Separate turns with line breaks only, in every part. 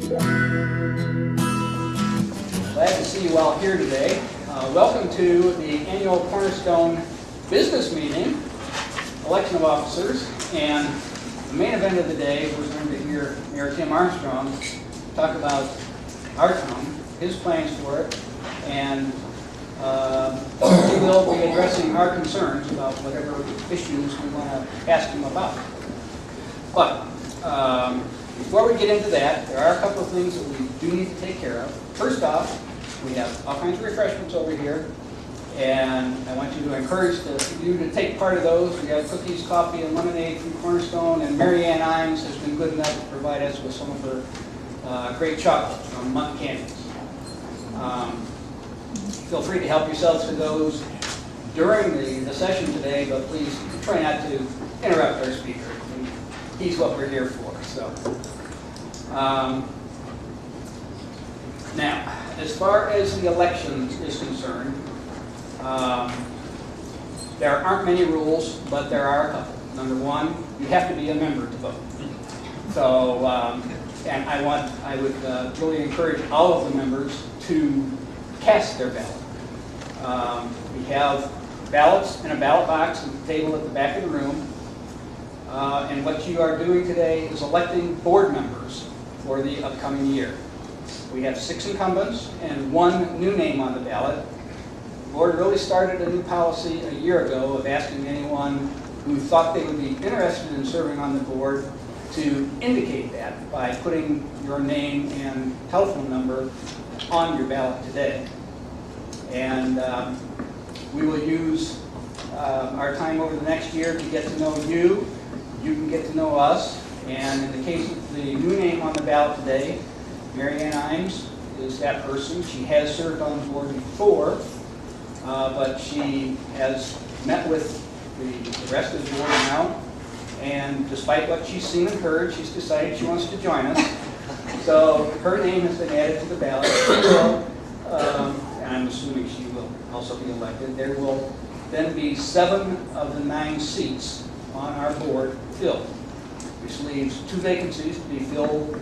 Glad to see you all here today. Welcome to the annual Cornerstone business meeting, election of officers, and the main event of the day, we're going to hear Mayor Tim Armstrong talk about our town, his plans for it, and he will be addressing our concerns about whatever issues we want to ask him about. But before we get into that, there are a couple of things that we do need to take care of. First off, we have all kinds of refreshments over here, and I want you to encourage you to take part of those. We have cookies, coffee, and lemonade from Cornerstone, and Mary Ann Imes has been good enough to provide us with some of her great chocolate from Munt Candies. Feel free to help yourselves to those during the session today, but please try not to interrupt our speaker. He's what we're here for. So, now, as far as the election is concerned, there aren't many rules, but there are a couple. Number one, you have to be a member to vote. So, and I would really encourage all of the members to cast their ballot. We have ballots in a ballot box at the table at the back of the room. And what you are doing today is electing board members for the upcoming year. We have 6 incumbents and 1 new name on the ballot. The board really started a new policy a year ago of asking anyone who thought they would be interested in serving on the board to indicate that by putting your name and telephone number on your ballot today. And we will use our time over the next year to get to know you. You can get to know us. And in the case of the new name on the ballot today, Mary Ann Imes is that person. She has served on the board before, but she has met with the rest of the board now. And despite what she's seen and heard, she's decided she wants to join us. So her name has been added to the ballot. And I'm assuming she will also be elected. There will then be 7 of the 9 seats on our board filled, which leaves 2 vacancies to be filled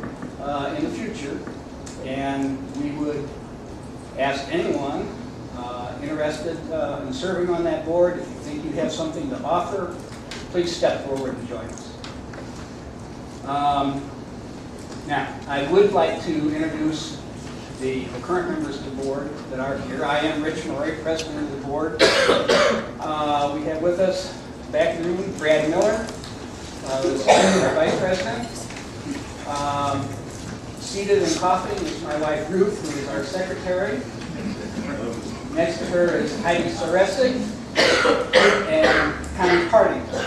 in the future. And we would ask anyone interested in serving on that board, if you think you have something to offer, please step forward and join us. Now, I would like to introduce the current members of the board that are here. I am Rich Murray, president of the board. We have with us, back in the room, Brad Miller, who's our vice president. Seated and coughing is my wife Ruth, who is our secretary. Next to her is Heidi Soresig and Connie Partington.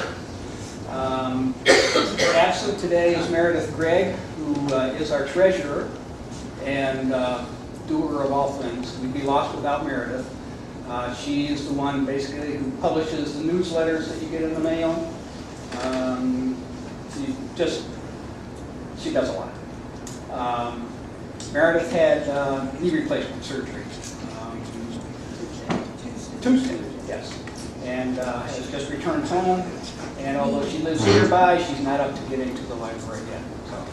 Absent today is Meredith Gregg, who is our treasurer and doer of all things. We'd be lost without Meredith. She is the one basically who publishes the newsletters that you get in the mail. She does a lot. Meredith had knee replacement surgery Tuesday, yes, and has just returned home. And although she lives nearby, she's not up to getting to the library yet. So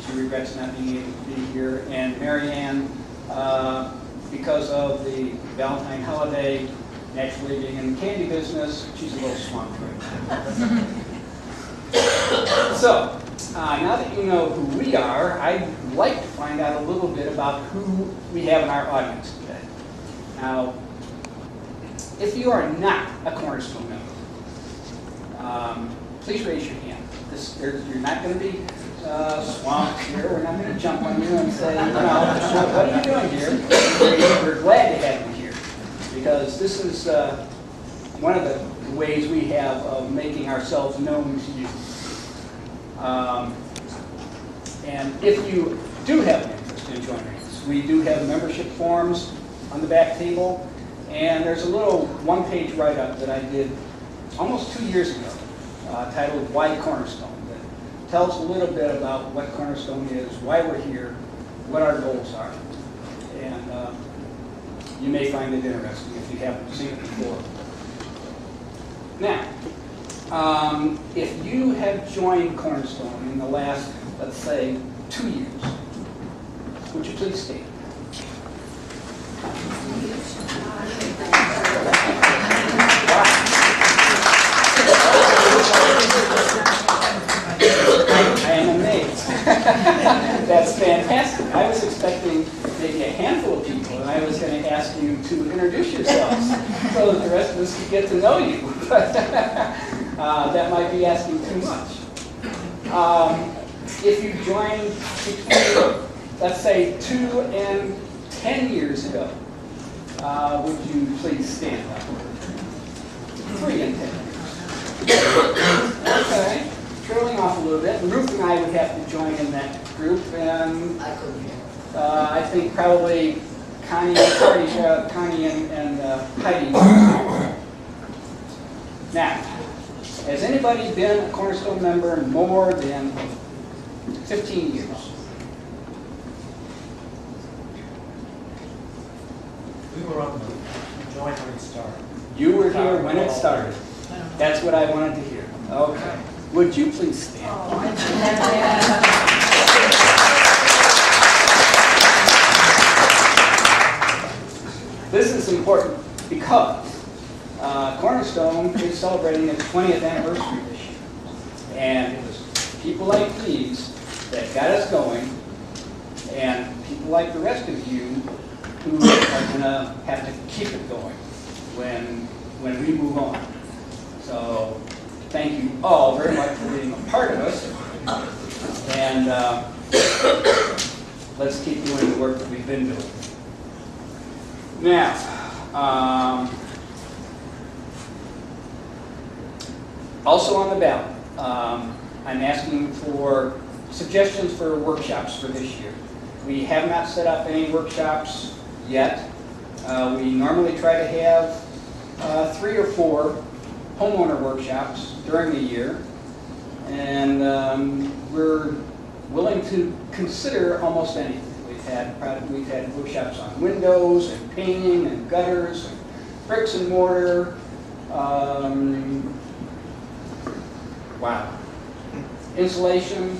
she regrets not being able to be here. And Mary Ann, because of the Valentine holiday, naturally being in the candy business, she's a little swamped right now. So, now that you know who we are, I'd like to find out a little bit about who we have in our audience today. Now, if you are not a Cornerstone member, please raise your hand. You're not going to be swamped here. We're not going to jump on you and say, what are you doing here? We're glad to have you here, because this is one of the ways we have of making ourselves known to you. And if you do have an interest in joining us, we do have membership forms on the back table, and there's a little 1-page write-up that I did almost 2 years ago, titled Why Cornerstone, that tells a little bit about what Cornerstone is, why we're here, what our goals are. And you may find it interesting if you haven't seen it before. Now, if you have joined Cornerstone in the last, let's say, 2 years, Would you please stand? I am amazed. That's fantastic. I was expecting maybe a handful of people, and I was going to ask you to introduce yourselves so that the rest of us could get to know you. That might be asking too much. If you joined between, let's say, 2 and 10 years ago, would you please stand up? 3 and 10 years. Okay. Trailing off a little bit. Ruth and I would have to join in that group, and I think probably Connie and Heidi. Now, has anybody been a Cornerstone member more than 15 years?
We were on the joint when it started.
You were here when it started. That's what I wanted to hear. Okay. Would you please stand? This is important because Cornerstone is celebrating its 20th anniversary this year. And it was people like these that got us going, and people like the rest of you who are going to have to keep it going when we move on. So thank you all very much for being a part of us. And let's keep doing the work that we've been doing. Now, also on the ballot, I'm asking for suggestions for workshops for this year. We have not set up any workshops yet. We normally try to have 3 or 4 homeowner workshops during the year, and we're willing to consider almost anything. We've had workshops on windows and painting and gutters and bricks and mortar. Wow. Insulation.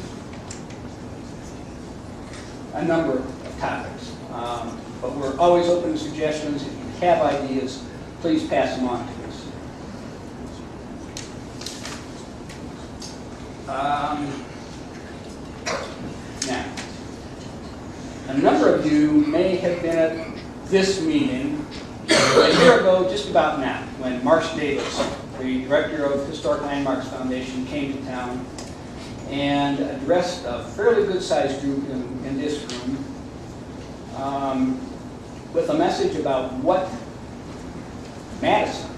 A number of topics. But we're always open to suggestions. If you have ideas, please pass them on to us. Now, a number of you may have been at this meeting a year ago, just about now, when Marsh Davis, the director of Historic Landmarks Foundation, came to town and addressed a fairly good-sized group in this room with a message about what Madison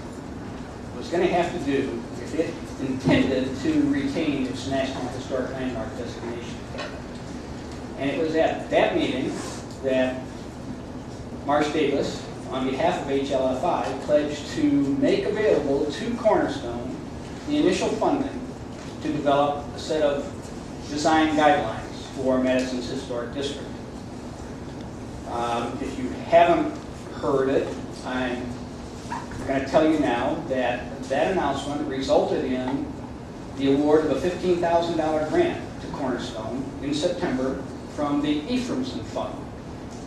was going to have to do if it intended to retain its National Historic Landmark designation. And it was at that meeting that Marsh Davis, on behalf of HLFI, pledged to make available to Cornerstone the initial funding to develop a set of design guidelines for Madison's historic district. If you haven't heard it, I'm going to tell you now that that announcement resulted in the award of a $15,000 grant to Cornerstone in September from the Ephraimson Fund,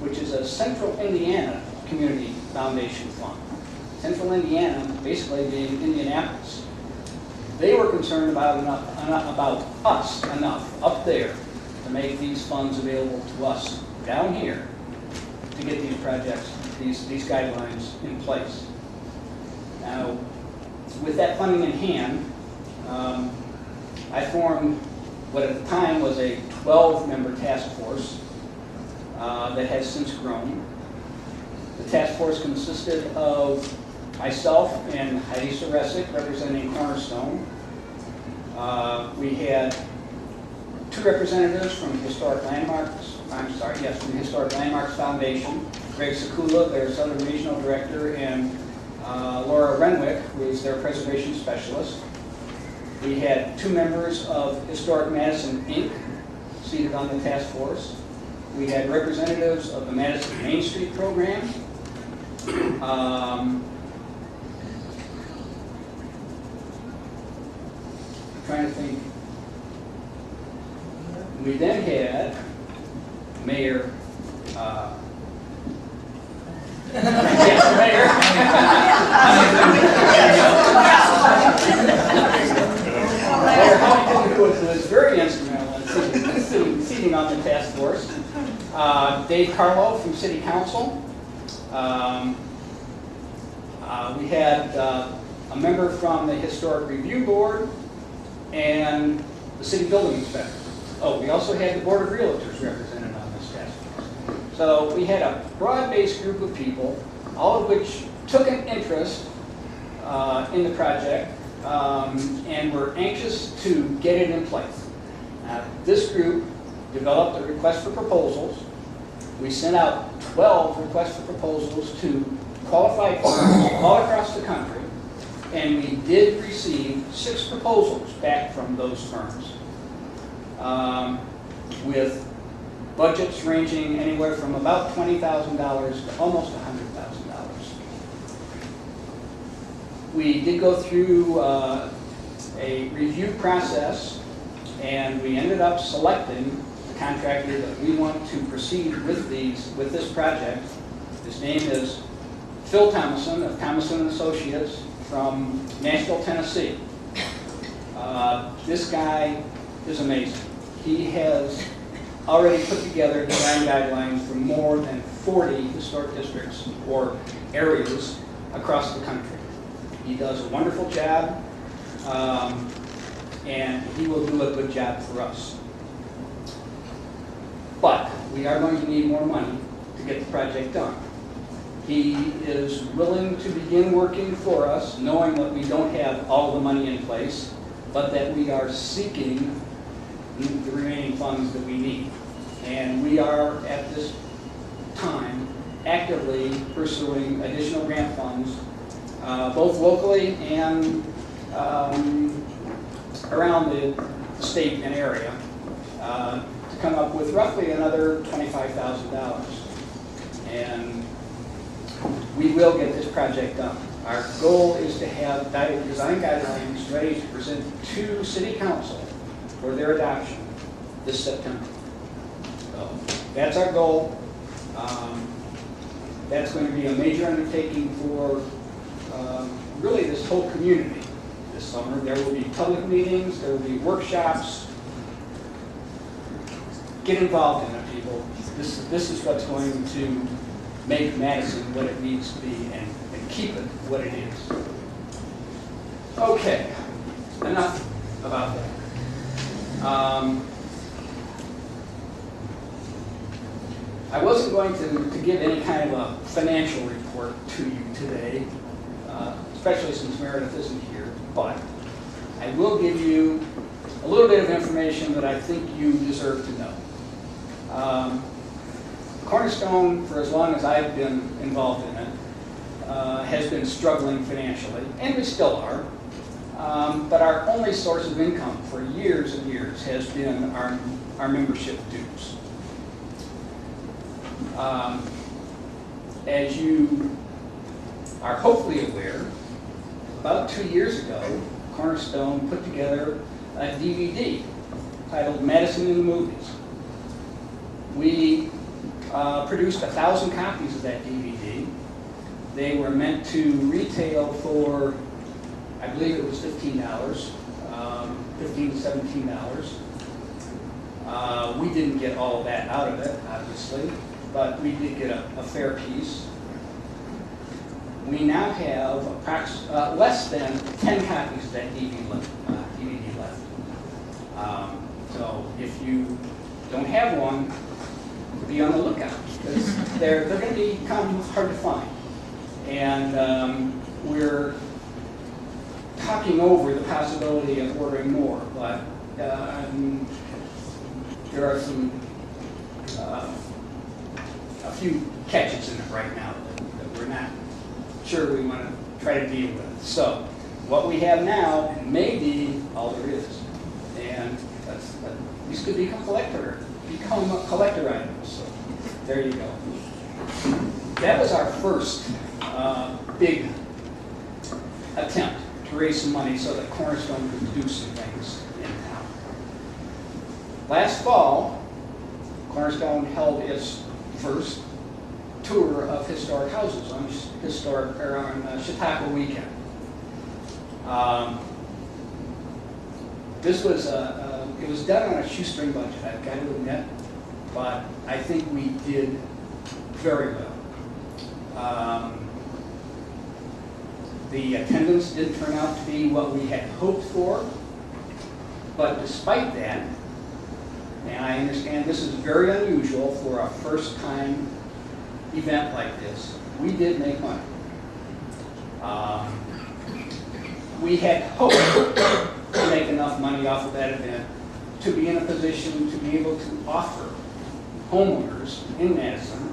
which is a Central Indiana Community Foundation fund. Central Indiana basically being Indianapolis. They were concerned about us enough up there to make these funds available to us down here to get these projects, these guidelines in place. Now, with that funding in hand, I formed what at the time was a 12-member task force that has since grown. The task force consisted of myself and Heidi Saresic representing Cornerstone. We had 2 representatives from the Historic Landmarks Foundation, Greg Sekula, their Southern Regional Director, and Laura Renwick, who is their preservation specialist. We had 2 members of Historic Madison, Inc. seated on the task force. We had representatives of the Madison Main Street program. Trying to think. We then had Mayor on the task force. Dave Carlo from City Council. We had a member from the Historic Review Board and the City Building Inspector. Oh, we also had the Board of Realtors represented on this task force. So we had a broad-based group of people, all of which took an interest in the project and were anxious to get it in place. This group developed a request for proposals. We sent out 12 requests for proposals to qualified firms all across the country, and we did receive 6 proposals back from those firms with budgets ranging anywhere from about $20,000 to almost $100,000. We did go through a review process, and we ended up selecting the contractor that we want to proceed with this project. His name is Phil Thomason of Thomason Associates from Nashville, Tennessee. This guy is amazing. He has already put together design guidelines for more than 40 historic districts or areas across the country. He does a wonderful job, and he will do a good job for us. But we are going to need more money to get the project done. He is willing to begin working for us, knowing that we don't have all the money in place, but that we are seeking the remaining funds that we need. And we are, at this time, actively pursuing additional grant funds, both locally and around the state and area, to come up with roughly another $25,000. And we will get this project done. Our goal is to have design guidelines ready to present to City Council for their adoption this September. So that's our goal. That's going to be a major undertaking for really this whole community this summer. There will be public meetings, there will be workshops. Get involved in it, people. This is what's going to make Madison what it needs to be and keep it what it is. Okay, enough about that. I wasn't going to give any kind of a financial report to you today, especially since Meredith isn't here, but I will give you a little bit of information that I think you deserve to know. Cornerstone, for as long as I've been involved in it, has been struggling financially, and we still are. But our only source of income for years and years has been our membership dues. As you are hopefully aware, about 2 years ago, Cornerstone put together a DVD titled Madison in the Movies. We produced 1,000 copies of that DVD. They were meant to retail for, I believe it was $15, $15 to $17. We didn't get all of that out of it, obviously, but we did get a fair piece. We now have less than 10 copies of that DVD left. So if you don't have one, be on the lookout, because they're going to become hard to find. And we're talking over the possibility of ordering more, but there are a few catches in it right now that we're not sure we want to try to deal with. So what we have now may be all there is, and these could become collector items. So there you go. That was our first big attempt to raise some money so that Cornerstone could do some things in town. Last fall, Cornerstone held its first tour of historic houses on Chautauqua weekend. This was it was done on a shoestring budget, I've got to admit. but I think we did very well. The attendance did turn out to be what we had hoped for, but despite that, and I understand this is very unusual for a first-time event like this, we did make money. We had hoped to make enough money off of that event to be in a position to be able to offer homeowners in Madison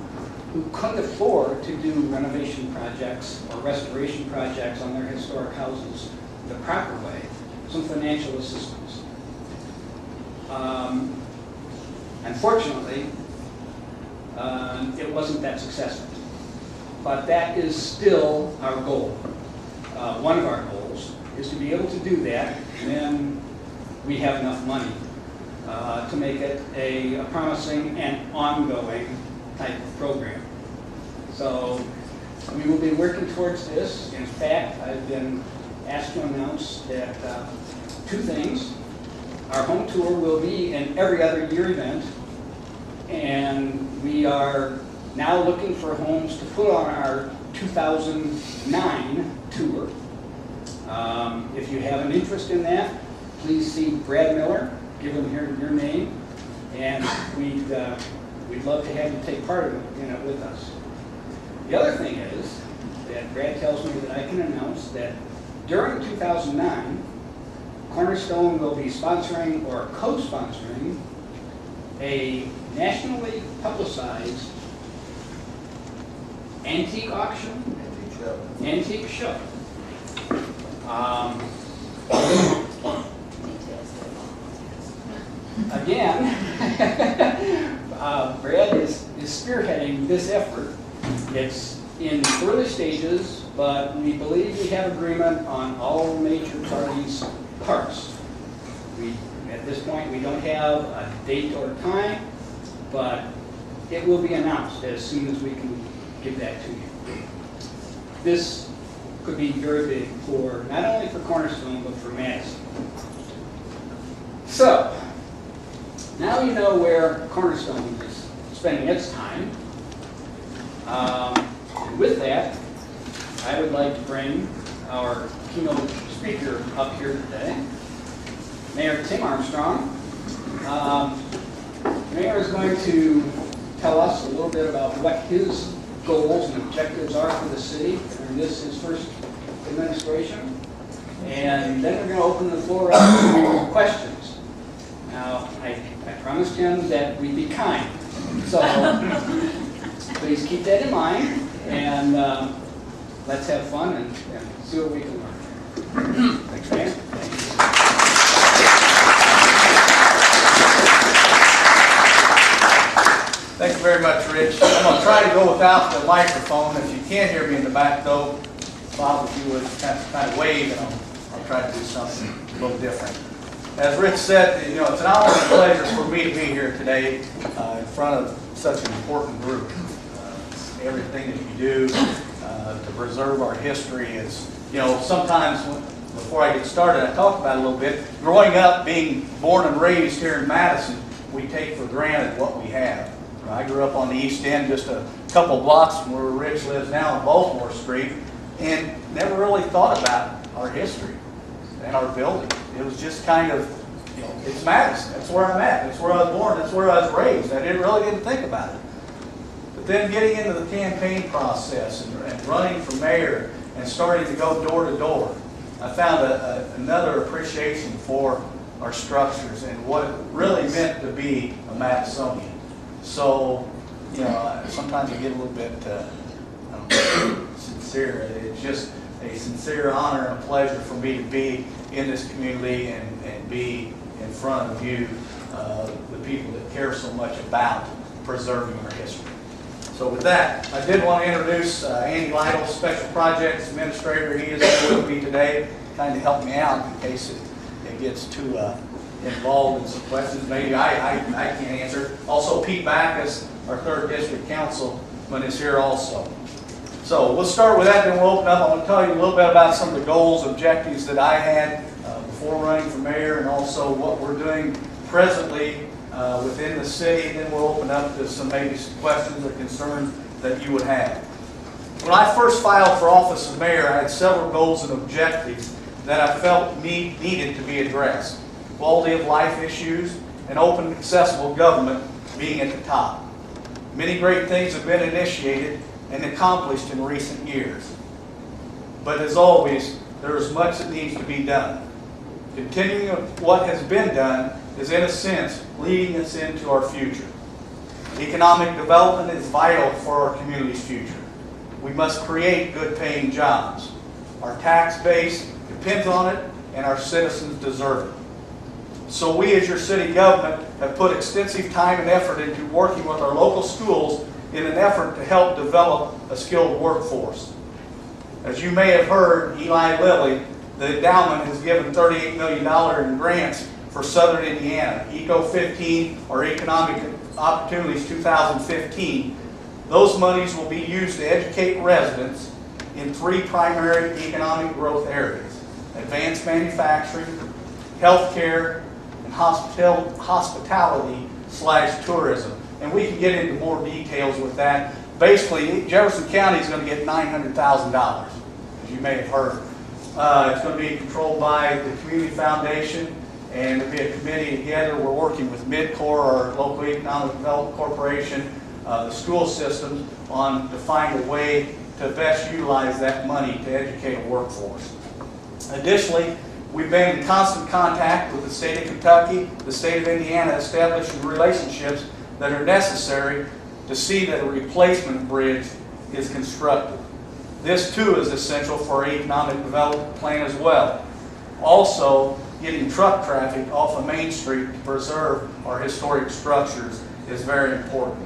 who couldn't afford to do renovation projects or restoration projects on their historic houses the proper way some financial assistance. Unfortunately, it wasn't that successful. But that is still our goal. One of our goals is to be able to do that when we have enough money to make it a promising and ongoing type of program. So we will be working towards this. In fact, I've been asked to announce that two things. Our home tour will be an every other year event, and we are now looking for homes to put on our 2009 tour. If you have an interest in that, please see Brad Miller, give him your name, and we'd love to have you take part in it with us. The other thing is that Brad tells me that I can announce that during 2009, Cornerstone will be sponsoring or co-sponsoring a nationally publicized antique auction, antique show. Again, Brad is spearheading this effort. It's in early stages, but we believe we have agreement on all major parties' parts. At this point, we don't have a date or time, but it will be announced as soon as we can give that to you. This could be very big for, not only for Cornerstone, but for Madison. So, now you know where Cornerstone is spending its time. And with that, I would like to bring our keynote speaker up here today, Mayor Tim Armstrong. Mayor is going to tell us a little bit about what his goals and objectives are for the city during his first administration. And then we're going to open the floor up to questions. Now, I promised him that we'd be kind. So please keep that in mind, and let's have fun and see what we can learn. Thanks, Mayor. Thank you.
Thank you very much, Rich. I'm going to try to go without the microphone. If you can't hear me in the back, though, Bob, if you would kind of wave, and I'll try to do something a little different. As Rich said, you know, it's an honor and a pleasure for me to be here today in front of such an important group. Everything that you do to preserve our history is, you know, sometimes before I get started, I talked about it a little bit. Growing up, being born and raised here in Madison, we take for granted what we have. I grew up on the East End, just a couple blocks from where Rich lives now on Baltimore Street, and never really thought about our history and our building. It was just kind of, you know, it's Madison. That's where I'm at. That's where I was born. That's where I was raised. I didn't think about it. But then getting into the campaign process and running for mayor and starting to go door to door, I found another appreciation for our structures and what it really meant to be a Madisonian. So, you know, sometimes I get a little bit sincere. It's just a sincere honor and a pleasure for me to be in this community and be in front of you, the people that care so much about preserving our history. So with that, I did want to introduce Andy Lytle, Special Projects Administrator. He is with me today, kind of help me out in case it gets too involved in some questions maybe I can't answer. Also, Pete Backus, our 3rd District Councilman, is here also. So we'll start with that, then we'll open up. I want to tell you a little bit about some of the goals, objectives that I had before running for mayor, and also what we're doing presently within the city, and then we'll open up to maybe some questions or concerns that you would have. When I first filed for office as mayor, I had several goals and objectives that I felt needed to be addressed. Quality of life issues and open and accessible government being at the top. Many great things have been initiated and accomplished in recent years. But as always, there is much that needs to be done. Continuing what has been done is, in a sense, leading us into our future. Economic development is vital for our community's future. We must create good-paying jobs. Our tax base depends on it, and our citizens deserve it. So we, as your city government, have put extensive time and effort into working with our local schools in an effort to help develop a skilled workforce. As you may have heard, Eli Lilly, the endowment, has given $38 million in grants for Southern Indiana, Eco 15 or Economic Opportunities 2015. Those monies will be used to educate residents in 3 primary economic growth areas: advanced manufacturing, healthcare, and hospitality/tourism. And we can get into more details with that. Basically, Jefferson County is going to get $900,000, as you may have heard. It's going to be controlled by the Community Foundation, and there'll be a committee together. We're working with MidCorp, our local economic development corporation, the school system, to find a way to best utilize that money to educate a workforce. Additionally, we've been in constant contact with the state of Kentucky, the state of Indiana, establishing relationships that are necessary to see that a replacement bridge is constructed. This too is essential for our economic development plan as well. Also, getting truck traffic off of Main Street to preserve our historic structures is very important.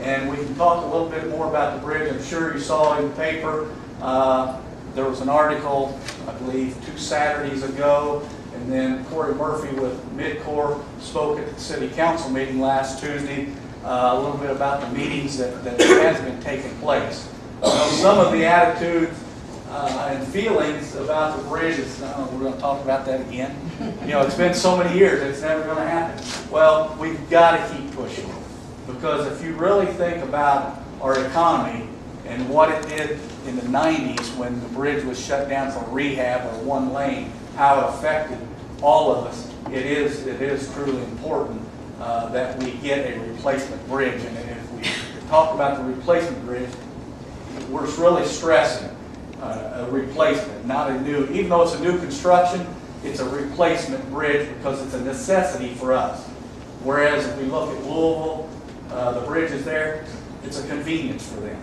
And we can talk a little bit more about the bridge. I'm sure you saw in the paper, there was an article, I believe, 2 Saturdays ago, and then Corey Murphy with MidCorp spoke at the city council meeting last Tuesday, a little bit about the meetings that has been taking place. Some of the attitudes and feelings about the bridge is, we're going to talk about that again. It's been so many years, it's never going to happen. Well, we've got to keep pushing. Because if you really think about our economy and what it did in the 90s when the bridge was shut down for rehab or 1 lane, how it affected all of us, it is truly important that we get a replacement bridge. And if we talk about the replacement bridge, we're really stressing a replacement, not a new. Even though it's a new construction, it's a replacement bridge because it's a necessity for us. Whereas if we look at Louisville, the bridge is there, it's a convenience for them.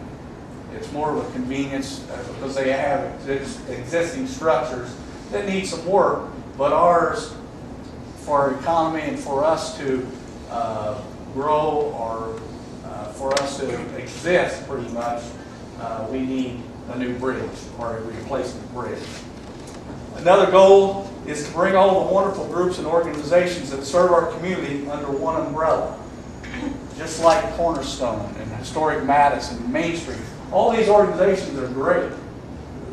It's more of a convenience because they have existing structures that need some work, but ours, for our economy and for us to grow or for us to exist pretty much, we need a new bridge or a replacement bridge. Another goal is to bring all the wonderful groups and organizations that serve our community under one umbrella. Just like Cornerstone and Historic Madison and Main Street. All these organizations are great.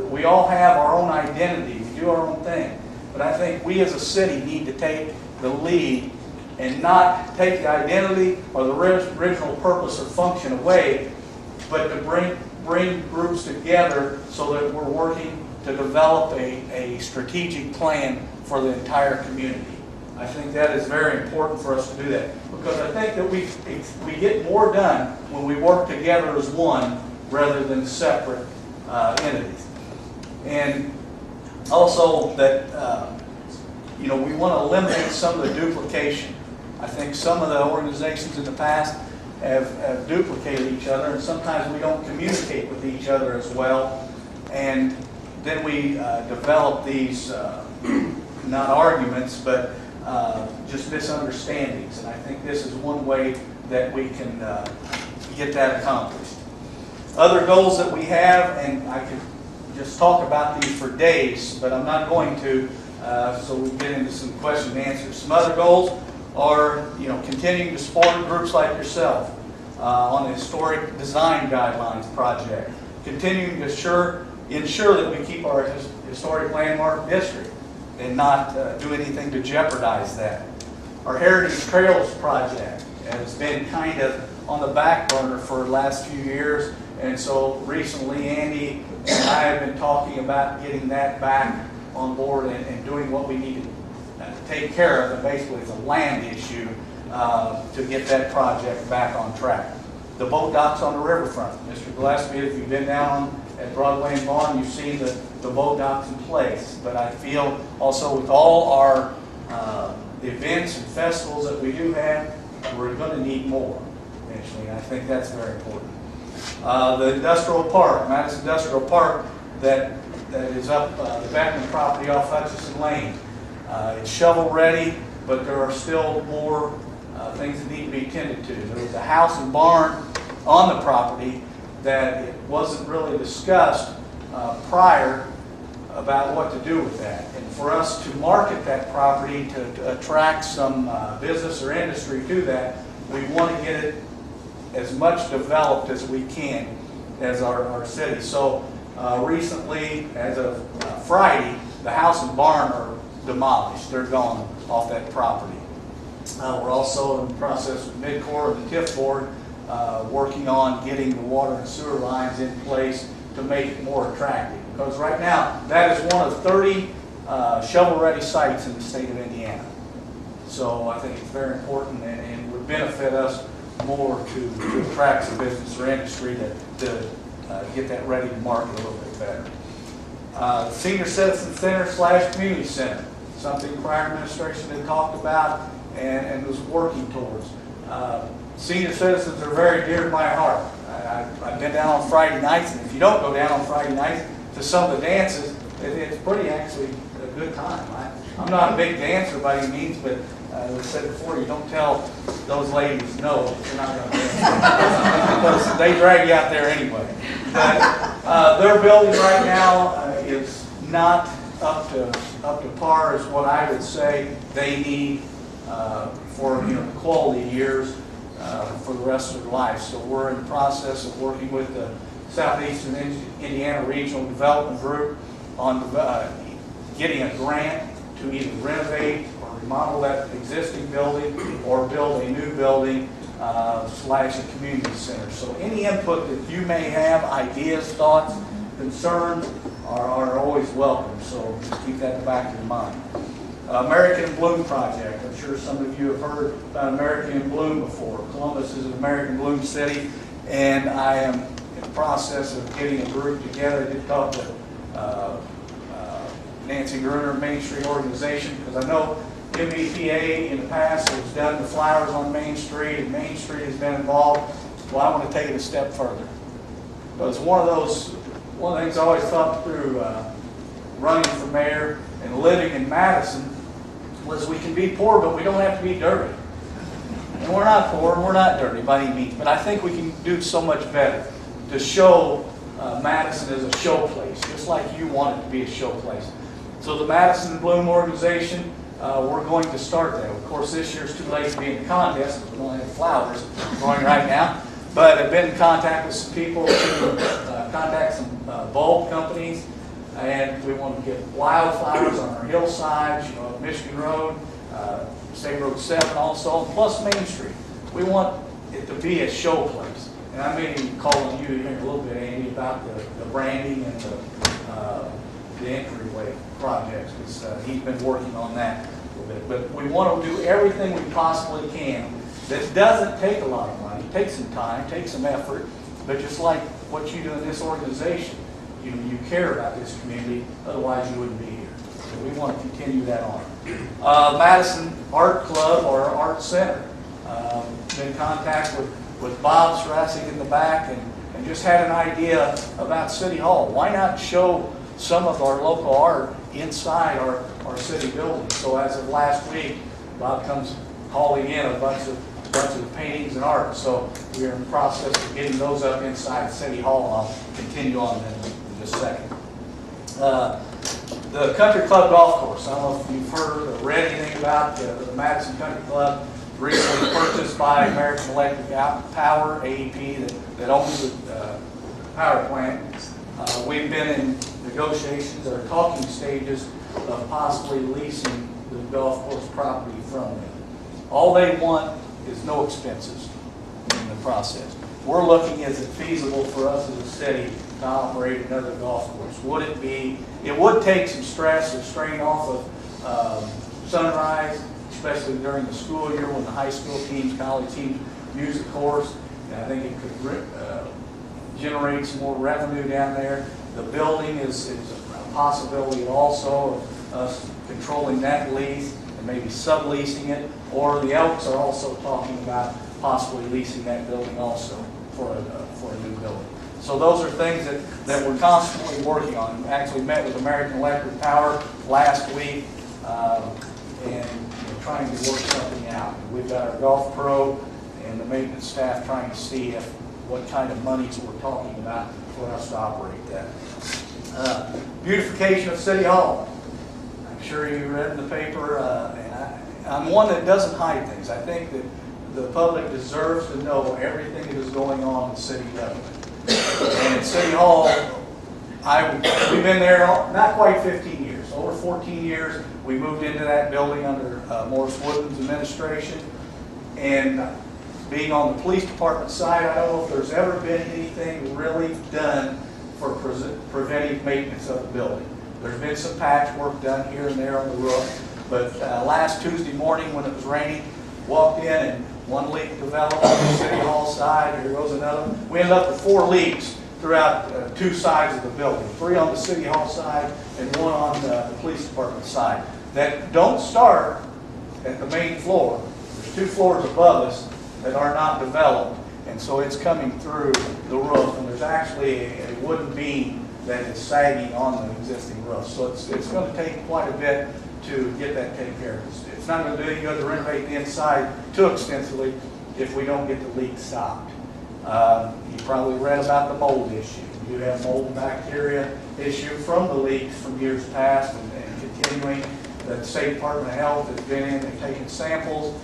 We all have our own identity. We do our own thing. But I think we as a city need to take the lead and not take the identity or the original purpose or function away, but to bring groups together so that we're working to develop a strategic plan for the entire community. I think that is very important for us to do that because I think that we get more done when we work together as one rather than separate entities. And also that we want to eliminate some of the duplication. I think some of the organizations in the past have duplicated each other, and sometimes we don't communicate with each other as well. And then we develop these not arguments, but just misunderstandings. And I think this is one way that we can get that accomplished. Other goals that we have, and I could just talk about these for days, but I'm not going to, so we'll get into some question and answers. Some other goals are, continuing to support groups like yourself on the Historic Design Guidelines project, continuing to ensure that we keep our historic landmark district and not do anything to jeopardize that. our Heritage Trails project has been kind of on the back burner for the last few years. And so recently, Andy and I have been talking about getting that back on board and doing what we need to take care of. And basically, it's a land issue to get that project back on track. The boat docks on the riverfront. Mr. Gillespie, if you've been down at Broadway and Vaughn, you've seen the boat docks in place. But I feel also with all our events and festivals that we do have, we're going to need more eventually. And I think that's very important. The industrial park, Madison Industrial Park, that is up the Beckman property off Hutchison Lane. It's shovel ready, but there are still more things that need to be tended to. There was a house and barn on the property that it wasn't really discussed prior about what to do with that. And for us to market that property to attract some business or industry to that, we want to get it as much developed as we can as our city. So recently, as of Friday, the house and barn are demolished. They're gone off that property. We're also in the process with Midcorps and the TIF board working on getting the water and sewer lines in place to make it more attractive. Because right now, that is one of 30 shovel-ready sites in the state of Indiana. So I think it's very important and would benefit us more to attract some business or industry to get that ready to market a little bit better. Senior Citizen Center / Community Center, something the prior administration had talked about and was working towards. Senior citizens are very dear to my heart. I've been down on Friday nights, and if you don't go down on Friday nights to some of the dances, it's pretty actually a good time. I'm not a big dancer by any means, but as I said before, you don't tell those ladies no that you're not going to dance because they drag you out there anyway. But their building right now is not up to par as what I would say they need for quality years for the rest of their life. So we're in the process of working with the Southeastern Indiana Regional Development Group on getting a grant to either renovate or remodel that existing building or build a new building / a community center. So any input that you may have, ideas, thoughts, concerns, are always welcome. So just keep that in the back of your mind. American in Bloom project. I'm sure some of you have heard about American in Bloom before. Columbus is an American Bloom city, and I am in the process of getting a group together. I did talk to Nancy Gruner, Main Street Organization, because I know MBTA in the past has done the flowers on Main Street, and Main Street has been involved. Well, I want to take it a step further. Because one of the things I always thought through running for mayor and living in Madison was we can be poor, but we don't have to be dirty. And we're not poor, and we're not dirty by any means, but I think we can do so much better to show Madison as a show place, just like you want it to be a show place. So the Madison Bloom organization, we're going to start that. Of course, this year's too late to be in the contest because we don't have flowers growing right now. But I've been in contact with some people to contact some bulb companies, and we want to get wildflowers on our hillsides, Michigan Road, State Road 7 also, plus Main Street. We want it to be a show place. And I may be calling you here in a little bit, Andy, about the branding and the entryway projects, because he's been working on that a little bit. But we want to do everything we possibly can. That doesn't take a lot of money. It takes some time, takes some effort, but just like what you do in this organization, you care about this community, otherwise you wouldn't be here. So we want to continue that on. Madison Art Club or Art Center. Been in contact with Bob Strasik in the back and just had an idea about City Hall. Why not show some of our local art inside our city building? So as of last week, Bob comes hauling in a bunch of paintings and art. So we are in the process of getting those up inside City Hall, and I'll continue on in just a second. The Country Club Golf Course. I don't know if you've heard or read anything about the Madison Country Club, recently purchased by American Electric Power, AEP, that owns the power plant. We've been in negotiations or talking stages of possibly leasing the golf course property from them. All they want is no expenses in the process. We're looking, is it feasible for us as a city to operate another golf course? Would it be, it would take some stress or strain off of Sunrise, especially during the school year when the high school teams, college teams use the course. And I think it could generate some more revenue down there. The building is a possibility also of us controlling that lease and maybe subleasing it, or the Elks are also talking about possibly leasing that building also for a new building. So those are things that we're constantly working on. We actually met with American Electric Power last week and trying to work something out. We've got our golf pro and the maintenance staff trying to see what kind of monies we're talking about for us to operate that. Beautification of City Hall. I'm sure you read in the paper, and I'm one that doesn't hide things. I think that the public deserves to know everything that is going on in city government. And at City Hall, we've been there not quite 15 years, over 14 years. We moved into that building under Morris Woodman's administration. And being on the police department side, I don't know if there's ever been anything really done for preventive maintenance of the building. There's been some patchwork done here and there on the roof, but last Tuesday morning when it was raining, walked in and one leak developed on the City Hall side, here goes another. We ended up with 4 leaks throughout 2 sides of the building, 3 on the City Hall side and 1 on the police department side. That don't start at the main floor. There's 2 floors above us that are not developed, and so it's coming through the roof, and there's actually a wooden beam that is sagging on the existing roof. So it's going to take quite a bit to get that taken care of. It's not going to do any good to renovate the inside too extensively if we don't get the leak stopped. You probably read about the mold issue. You have mold and bacteria issue from the leaks from years past and continuing. The State Department of Health has been in, they've taken samples.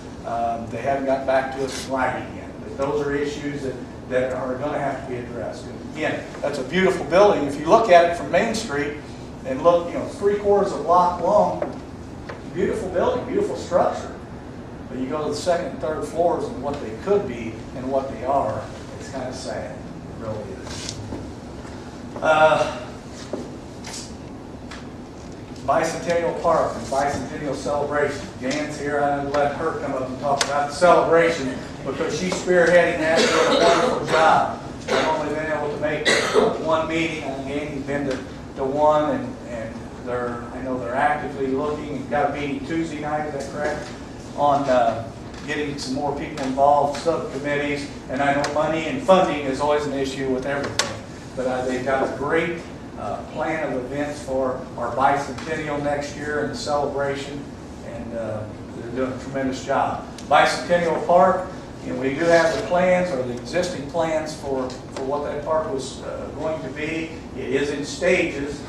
They haven't got back to us in writing yet. But those are issues that are going to have to be addressed. And again, that's a beautiful building. If you look at it from Main Street and look, 3/4 of a block long, beautiful building, beautiful structure. But you go to the 2nd and 3rd floors and what they could be and what they are, it's kind of sad. It really is. Bicentennial Park and Bicentennial Celebration. Jan's here. I'm going to let her come up and talk about the celebration because she's spearheading that, doing a wonderful job. I've only been able to make 1 meeting. Jan's been to 1, and I know they're actively looking. We've got a meeting Tuesday night, is that correct? On getting some more people involved, subcommittees, and I know money and funding is always an issue with everything. But they've got a great plan of events for our bicentennial next year and the celebration, and they're doing a tremendous job. Bicentennial Park, we do have the plans or the existing plans for what that park was going to be. It is in stages.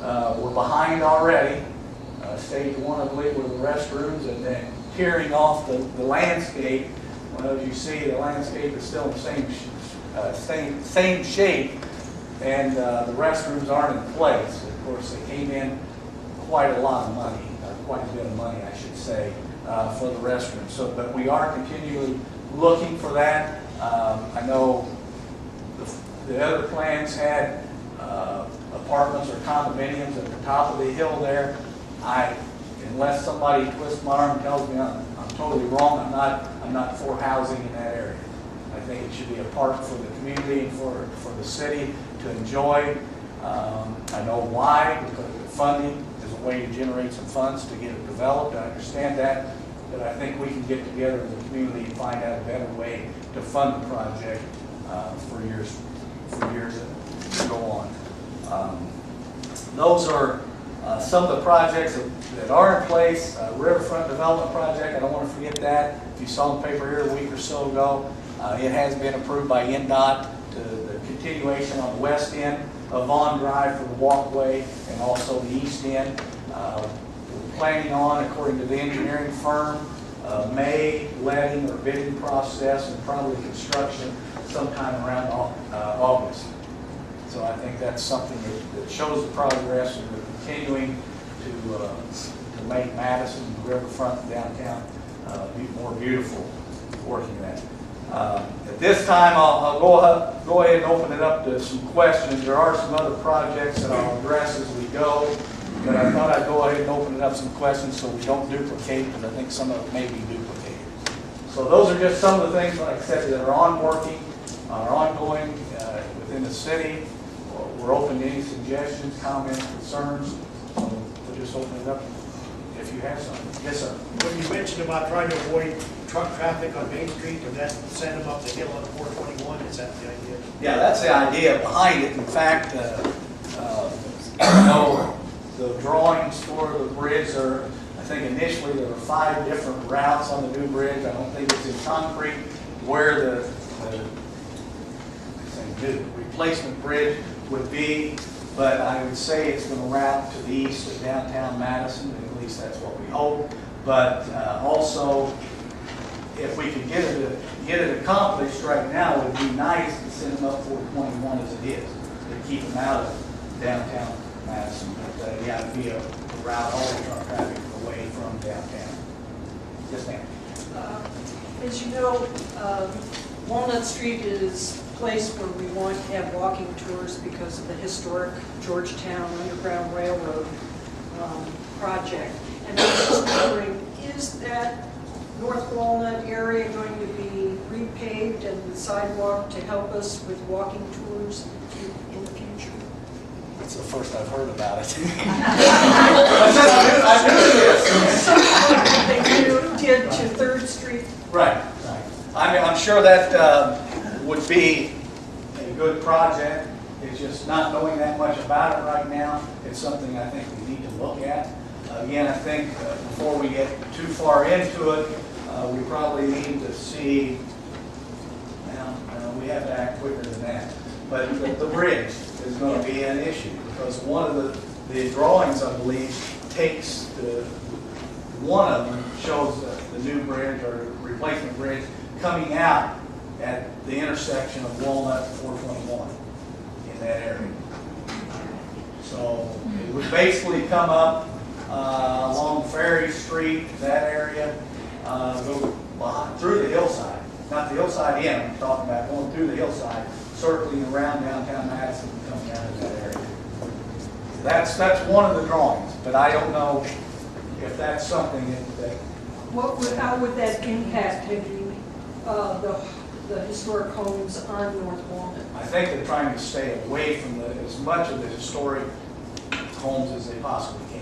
We're behind already. Stage 1, I believe, were the restrooms, and then tearing off the landscape. Well, as you see, the landscape is still in the same shape, and the restrooms aren't in place. Of course, they came in quite a lot of money, quite a bit of money, I should say, for the restrooms. So, but we are continually looking for that. I know the other plans had apartments or condominiums at the top of the hill there. Unless somebody twists my arm and tells me I'm totally wrong, I'm not for housing in that area. I think it should be a park for the community and for the city to enjoy. I know why, because the funding is a way to generate some funds to get it developed. I understand that, but I think we can get together in the community and find out a better way to fund the project for years to go on. Those are some of the projects that are in place. Riverfront Development Project, I don't want to forget that. If you saw the paper here a week or so ago, it has been approved by NDOT to the continuation on the west end of Vaughn Drive for the walkway and also the east end. We're planning on, according to the engineering firm, May letting or bidding process and probably construction sometime around August. So I think that's something that shows the progress, and we're continuing to make Madison, the riverfront, downtown be more beautiful working that. At this time, I'll go ahead and open it up to some questions. There are some other projects that I'll address as we go, but I thought I'd go ahead and open it up some questions so we don't duplicate, because I think some of it may be duplicated. So those are just some of the things, like I said, that are ongoing within the city. We're open to any suggestions, comments, concerns. So we'll just open it up if you have something. Yes, sir.
When you mentioned about trying to avoid truck traffic on Main Street, and then send them up the hill on 421, is that the idea?
Yeah, that's the idea behind it. In fact, I know the drawings for the bridge are, I think initially there were 5 different routes on the new bridge. I don't think it's in concrete where the replacement bridge would be, but I would say it's going to route to the east of downtown Madison. At least that's what we hope. But also, if we could get it accomplished right now, it would be nice to send them up 421 as it is, to keep them out of downtown Madison. But yeah, it'd be a route all the truck traffic away from downtown. Yes, ma'am.
As you know, Walnut Street is a place where we want to have walking tours because of the historic Georgetown Underground Railroad project. And I was just wondering, is that North Walnut area going to be repaved and the sidewalk to help us with walking tours in the future?
That's the first I've heard about it.
They did to 3rd Street.
Right. I'm sure that would be a good project. It's just not knowing that much about it right now. It's something I think we need to look at. Again, I think before we get too far into it, we probably need to see, we have to act quicker than that. But the bridge is going to be an issue because one of the drawings, I believe, takes one of them shows the new bridge or replacement bridge coming out at the intersection of Walnut and 421 in that area. So it would basically come up along Ferry Street, that area, go through the hillside. Not the hillside in, I'm talking about going through the hillside, circling around downtown Madison and coming out of that area. That's one of the drawings, but I don't know if that's something that
How would that impact the historic homes on North Walnut?
I think they're trying to stay away from as much of the historic homes as they possibly can.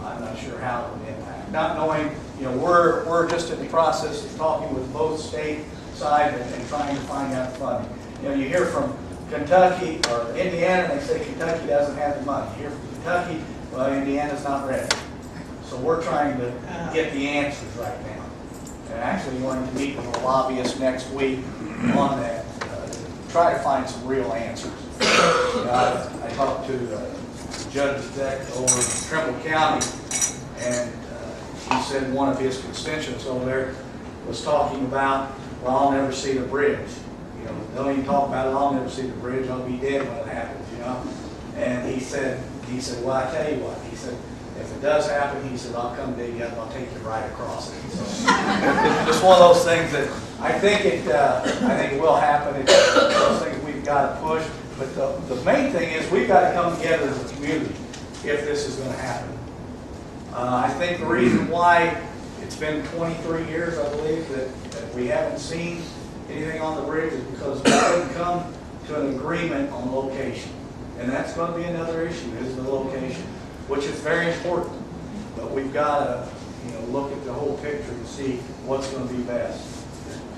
I'm not sure how it would impact. Not knowing, we're just in the process of talking with both state side and trying to find out funding. You hear from Kentucky or Indiana, and they say Kentucky doesn't have the money. You hear from Kentucky, well, Indiana's not ready. So we're trying to get the answers right now. And actually going to meet with a lobbyist next week on that, try to find some real answers. I talked to Judge Deck over in Trimble County, and he said one of his constituents over there was talking about, well, I'll never see the bridge. Don't even talk about it, I'll never see the bridge, I'll be dead when it happens, And he said, well, I tell you what, he said, if it does happen, he said, I'll come dig you up and I'll take you right across it. So, it's just one of those things that I think it will happen. It's one of those things we've got to push. But the main thing is we've got to come together as a community if this is going to happen. I think the reason why it's been 23 years, I believe, that we haven't seen anything on the bridge is because we couldn't come to an agreement on location. And that's going to be another issue, is the location, which is very important. But we've got to look at the whole picture and see what's going to be best.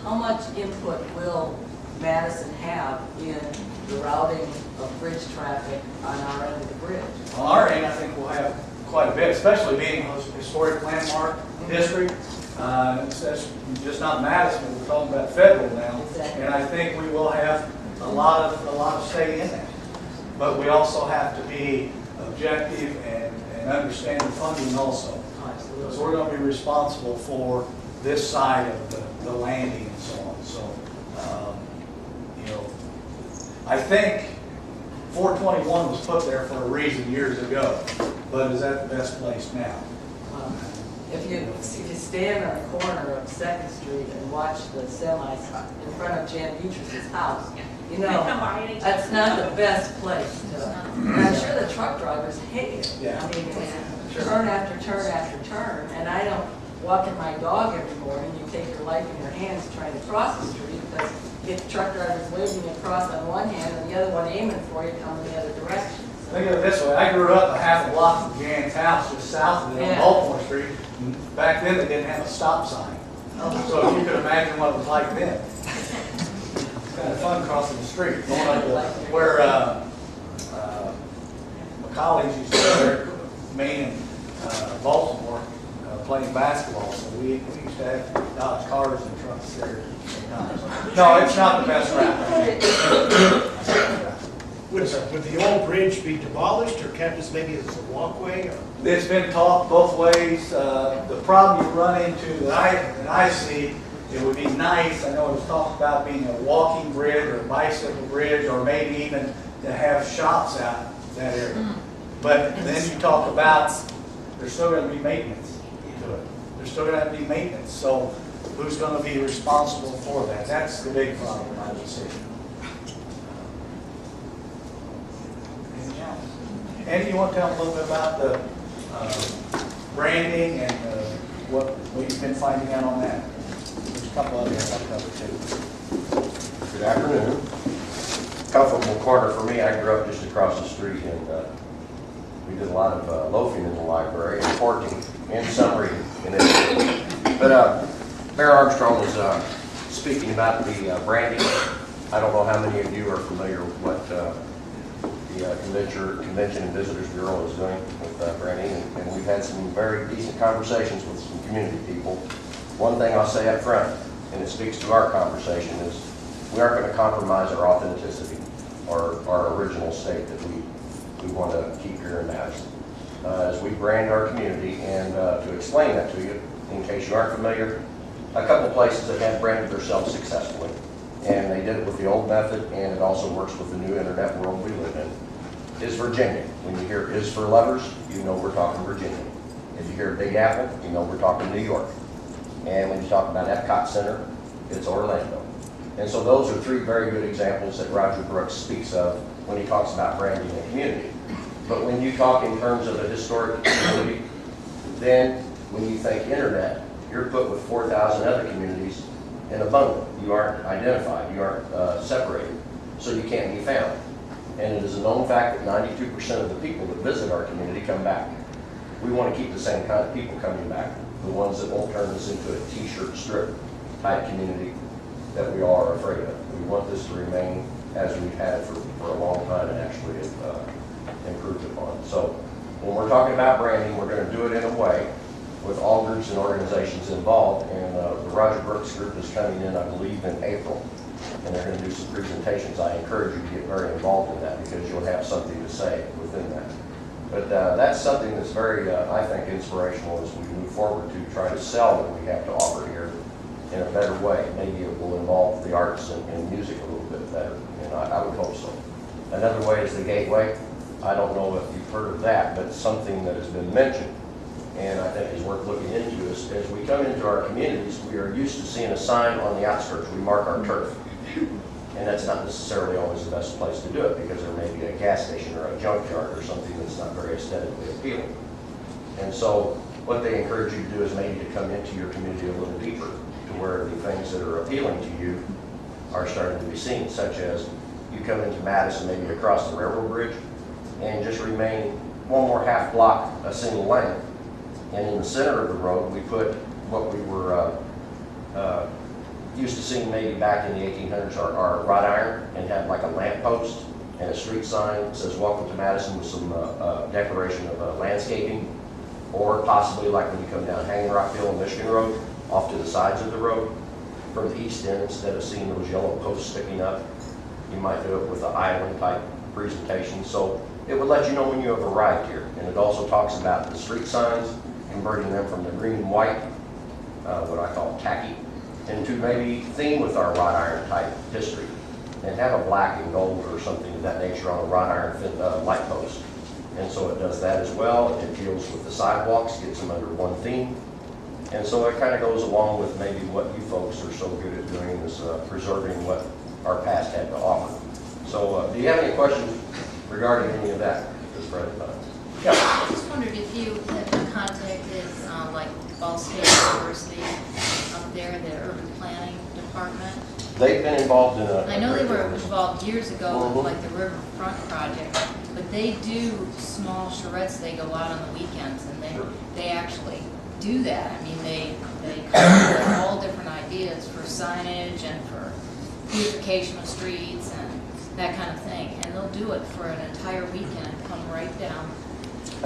How much input will Madison have in the routing of bridge traffic on our end of the bridge?
On our end, I think we'll have quite a bit, especially being a historic landmark district. That's just not Madison, we're talking about federal now.
Exactly.
And I think we will have a lot of say in that. But we also have to be objective and understand the funding also. Because we're going to be responsible for this side of the landing and so on. So, I think 421 was put there for a reason years ago, but is that the best place now?
if you stand on the corner of Second Street and watch the semis in front of Jan Beatrice's house, you know, that's not the best place to, and I'm sure the truck drivers hate it.
Yeah.
I mean, it's turn after turn after turn, and I don't walk in my dog every morning, you take your life in your hands trying to cross the street, because if truck drivers waving you across on one hand and the other one aiming for you coming the other direction.
Think of it this way, I grew up a half a block from Jan's house, just south of it on
Yeah.
Baltimore Street. And back then, they didn't have a stop sign. So if you could imagine what it was like then. It's kind of fun crossing the street, going up to where my colleagues used to go there, Maine and Baltimore, playing basketball. So we used to have Dodge cars and trucks there sometimes. No, it's not the best route.
Would the old bridge be demolished or kept as maybe as a walkway? Or?
It's been talked both ways. The problem you run into that I see, it would be nice, I know it was talked about being a walking bridge or a bicycle bridge, or maybe even to have shops out that area. But then you talk about, there's still going to be maintenance to it. There's still going to be maintenance. So who's going to be responsible for that? That's the big problem, I would say. Andy, you want to tell them a little bit about the branding and what you've been finding out on that? There's a couple of areas I'll cover too.
Good afternoon. Comfortable corner for me. I grew up just across the street, and we did a lot of loafing in the library and porting and some reading in it. But Mayor Armstrong was speaking about the branding. I don't know how many of you are familiar with what the Convention and Visitors Bureau is doing with branding, and we've had some very decent conversations with some community people. One thing I'll say up front, and it speaks to our conversation, is we aren't going to compromise our authenticity or our original state that we want to keep here in Madison. As we brand our community, and to explain that to you, in case you aren't familiar, a couple places that have branded themselves successfully, and they did it with the old method, and it also works with the new internet world we live in, is Virginia. When you hear "is for lovers," you know we're talking Virginia. If you hear Big Apple, you know we're talking New York. And when you talk about Epcot Center, it's Orlando. And so those are three very good examples that Roger Brooks speaks of when he talks about branding a community. But when you talk in terms of a historic community, then when you think internet, you're put with 4,000 other communities in a bundle. You aren't identified, you aren't separated, so you can't be found. And it is a known fact that 92% of the people that visit our community come back. We want to keep the same kind of people coming back, the ones that won't turn this into a t-shirt strip type community that we are afraid of. We want this to remain as we've had for a long time and actually have improved upon. So when we're talking about branding, we're going to do it in a way with all groups and organizations involved, and the Roger Brooks group is coming in, I believe, in April, and they're going to do some presentations. I encourage you to get very involved in that because you'll have something to say within that. But that's something that's very, I think, inspirational as we move forward to try to sell what we have to offer here in a better way. Maybe it will involve the arts and music a little bit better, and I would hope so. Another way is the Gateway. I don't know if you've heard of that, but it's something that has been mentioned, and I think is worth looking into. As we come into our communities, we are used to seeing a sign on the outskirts. We mark our turf. And that's not necessarily always the best place to do it because there may be a gas station or a junkyard or something that's not very aesthetically appealing. And so what they encourage you to do is maybe to come into your community a little deeper to where the things that are appealing to you are starting to be seen, such as you come into Madison, maybe across the railroad bridge, and just remain one more half block a single lane. And in the center of the road, we put what we were used to seeing maybe back in the 1800s, our wrought iron, and have like a lamp post and a street sign that says "Welcome to Madison" with some declaration of landscaping, or possibly like when you come down Hanging Rock Hill and Michigan Road, off to the sides of the road from the east end, instead of seeing those yellow posts sticking up, you might do it with an island type presentation. So it would let you know when you have arrived here. And it also talks about the street signs, converting them from the green and white, what I call tacky, into maybe theme with our wrought iron type history, and have a black and gold or something of that nature on a wrought iron light post. And so it does that as well. It deals with the sidewalks, gets them under one theme, And so it kind of goes along with maybe what you folks are so good at doing is preserving what our past had to offer. So do you have any questions regarding any of that at this present time? Yeah.
I just wondered if you have contacted, like Ball State University up there, the urban planning department.
They've been involved in a...
I know they were involved years ago with
Mhm.
like the Riverfront project, but they do small charrettes. They go out on the weekends and
Sure.
they actually do that. I mean, they come up with all different ideas for signage and for beautification of streets and that kind of thing. And they'll do it for an entire weekend, come right down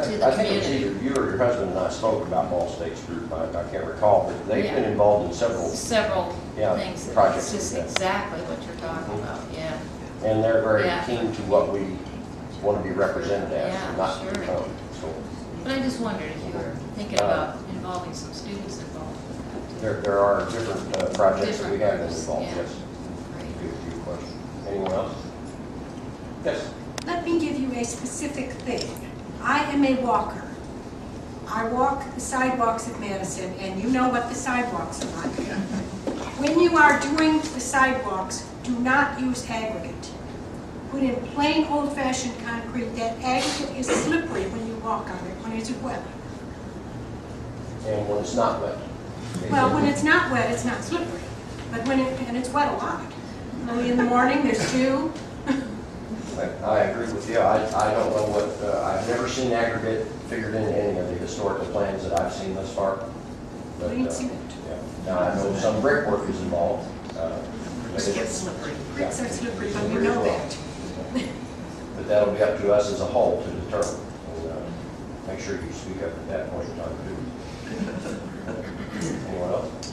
to the
I think it was
community.
either you or your husband and I spoke about Ball State's group. I can't recall, but they've been involved in several,
Several
Yeah,
things.
projects
It's just
like that.
exactly what you're talking
Mhm.
about, yeah.
and they're very
Yeah.
keen to what we want to be represented as,
Yeah,
and not to
sure.
become. So
But I just wondered if you were thinking about involving some students involved with that too.
there are different projects that we have been
Different
involved,
groups,
yes.
Great.
Good question. Anyone else? Yes.
Let me give you a specific thing. I am a walker. I walk the sidewalks at Madison, and you know what the sidewalks are like. When you are doing the sidewalks, do not use aggregate. Put in plain old-fashioned concrete. That aggregate is slippery when you walk on it, when it's wet.
And when it's not wet?
Well, when it's not wet, it's not slippery. But when and it's wet a lot. Early in the morning, there's dew.
I agree with you. I don't know what, I've never seen aggregate figured into any of the historical plans that I've seen thus far. But,
Plain cement.
yeah. Now, I know some brickwork is involved.
Bricks get slippery.
Bricks are slippery, but we know that.
But that'll be up to us as a whole to determine. And make sure you speak up at that point in time, too. Anyone else?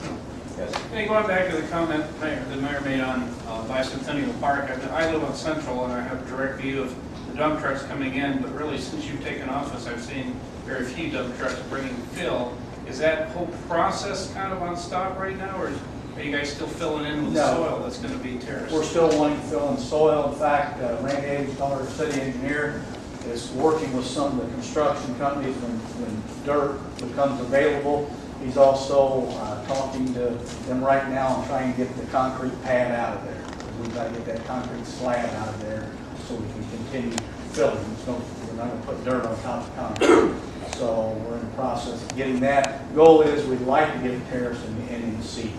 Yes.
Hey, going back to the comment the mayor made on Bicentennial Park, I live on Central and I have a direct view of the dump trucks coming in, but really since you've taken office, I've seen very few dump trucks bringing fill. Is that whole process kind of on stop right now, or are you guys still filling in with
No.
soil that's going to be terraced?
We're still wanting to fill in soil. In fact, Randy Ames, our city engineer, is working with some of the construction companies when dirt becomes available. He's also talking to them right now and trying to get the concrete pad out of there. We've got to get that concrete slab out of there so we can continue filling. We're not going to put dirt on top of concrete. So we're in the process of getting that. Goal is we'd like to get it terraced and in seed.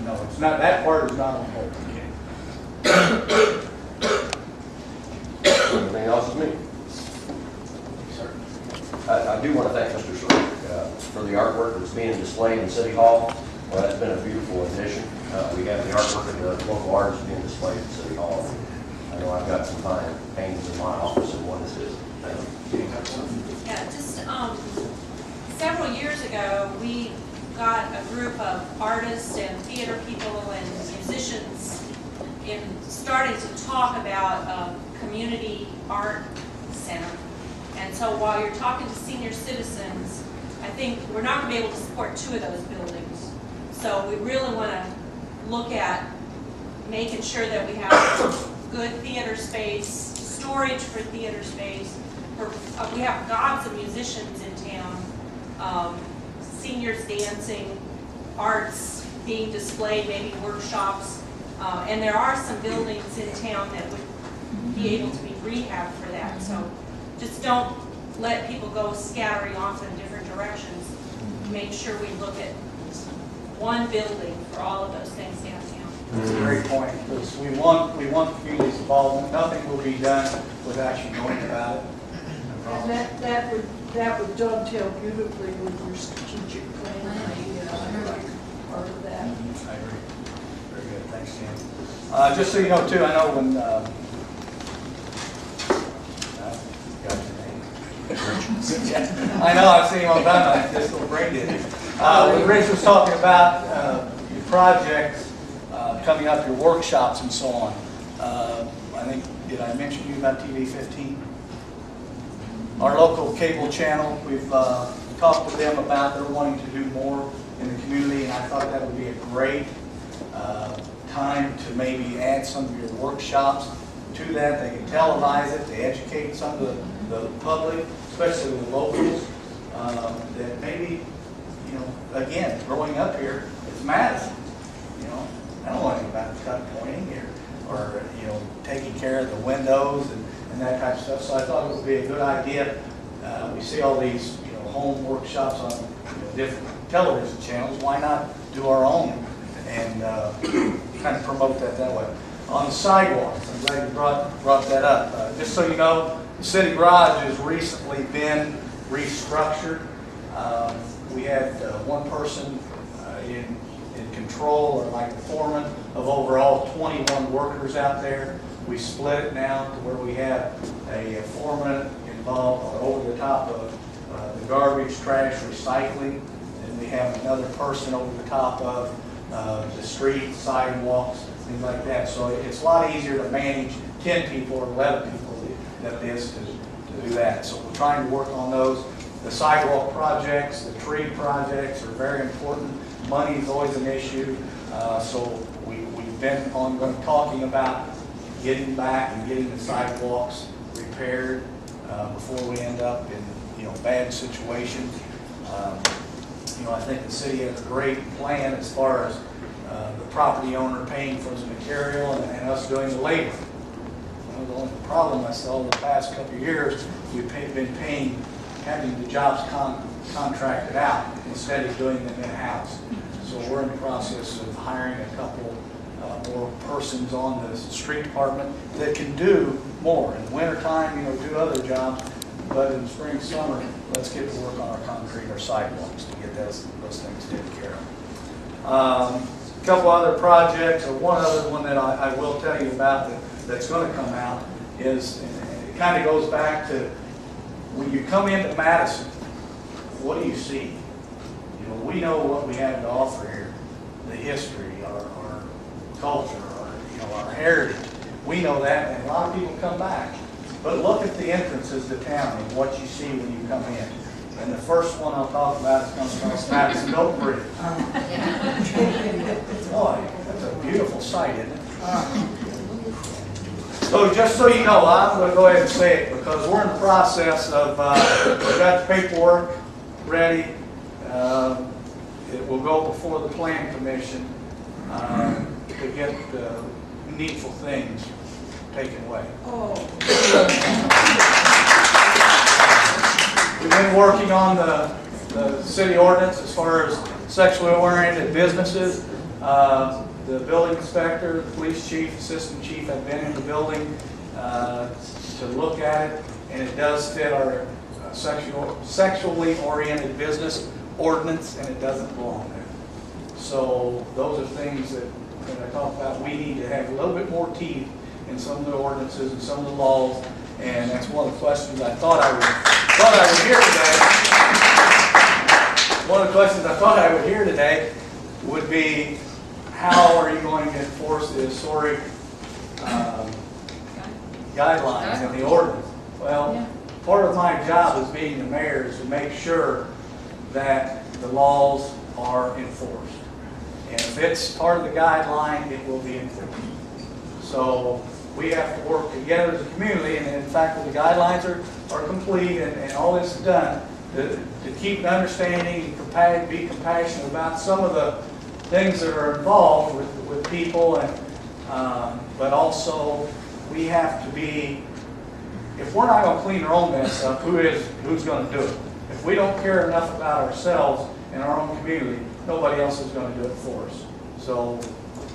No, it's not, that part is not on hold.
Anything else with me? I do want to thank Mr. Sharif for the artwork that's being displayed in City Hall. Well, that's been a beautiful addition. We have the artwork of the local artists being displayed at City Hall. I know I've got some fine paintings in my office, and one is his.
Yeah, just several years ago, we got a group of artists and theater people and musicians in starting to talk about a community art center. And so while you're talking to senior citizens, I think we're not going to be able to support 2 of those buildings. So we really want to look at making sure that we have good theater space, storage for theater space. We have gobs of musicians in town, seniors dancing, arts being displayed, maybe workshops. And there are some buildings in town that would be able to be rehabbed for that. So just don't let people go scattering off in different directions. Make sure we look at one building for all of those things downtown.
That's a great point, because we want the community's involvement. Nothing will be done without you knowing about it.
And that would dovetail beautifully with your strategic plan. Part of that.
I agree. Very good, thanks, Sam. Just so you know, too, I know when, I know, I've seen him all the time, I just little brain did it. When Rich was talking about your projects coming up, your workshops and so on, I think, did I mention to you about TV 15? Our local cable channel, we've talked to them about they're wanting to do more in the community, and I thought that would be a great time to maybe add some of your workshops to that. They can televise it, to educate some of the public, especially the locals, that maybe you know, again, growing up here, it's Madison. You know, I don't know anything about cut pointing or you know, taking care of the windows and that type of stuff. So I thought it would be a good idea. We see all these, you know, home workshops on, you know, different television channels. Why not do our own and kind of promote that way? On the sidewalks, I'm glad you brought that up. Just so you know, the city garage has recently been restructured. We had one person in control, or like the foreman of overall 21 workers out there. We split it now to where we have a foreman involved over the top of the garbage, trash, recycling, and we have another person over the top of the street, sidewalks, things like that. So it's a lot easier to manage 10 people or 11 people than it is to do that. So we're trying to work on those. The sidewalk projects, the tree projects are very important. Money is always an issue. So we've been talking about getting back and getting the sidewalks repaired before we end up in, you know, bad situations. You know, I think the city has a great plan as far as the property owner paying for the material and us doing the labor. You know, the only problem I saw the past couple of years, we've been having the jobs contracted out instead of doing them in-house. So we're in the process of hiring a couple more persons on the street department that can do more. In the wintertime, you know, do other jobs, but in the spring, summer, let's get to work on our concrete, our sidewalks to get those things taken care of. A couple other projects, or one other one that I will tell you about that's going to come out is, and it kind of goes back to when you come into Madison, what do you see? You know, we know what we have to offer here, the history, our culture, our heritage. We know that, and a lot of people come back. But look at the entrances to town and what you see when you come in. And the first one I'll talk about is coming across Madison Oak Bridge. Boy, that's a beautiful sight, isn't it? So just so you know, I'm going to go ahead and say it because we're in the process of, we've got the paperwork ready. It will go before the Plan Commission to get needful things taken away. We've been working on the city ordinance as far as sexually oriented businesses. The building inspector, the police chief, assistant chief have been in the building to look at it, and it does fit our sexually oriented business ordinance, and it doesn't belong there. So those are things that I talk about. We need to have a little bit more teeth in some of the ordinances and some of the laws, and that's one of the questions I thought I would hear today. One of the questions I thought I would hear today would be, how are you going to enforce the historic guidelines in the ordinance? Well, part of my job as being the mayor is to make sure that the laws are enforced. And if it's part of the guideline, it will be enforced. So we have to work together as a community, and in fact, when the guidelines are complete and all this is done, to keep an understanding and be compassionate about some of the things that are involved with people, and but also we have to be, if we're not going to clean our own mess up, who's going to do it? If we don't care enough about ourselves and our own community, nobody else is going to do it for us. So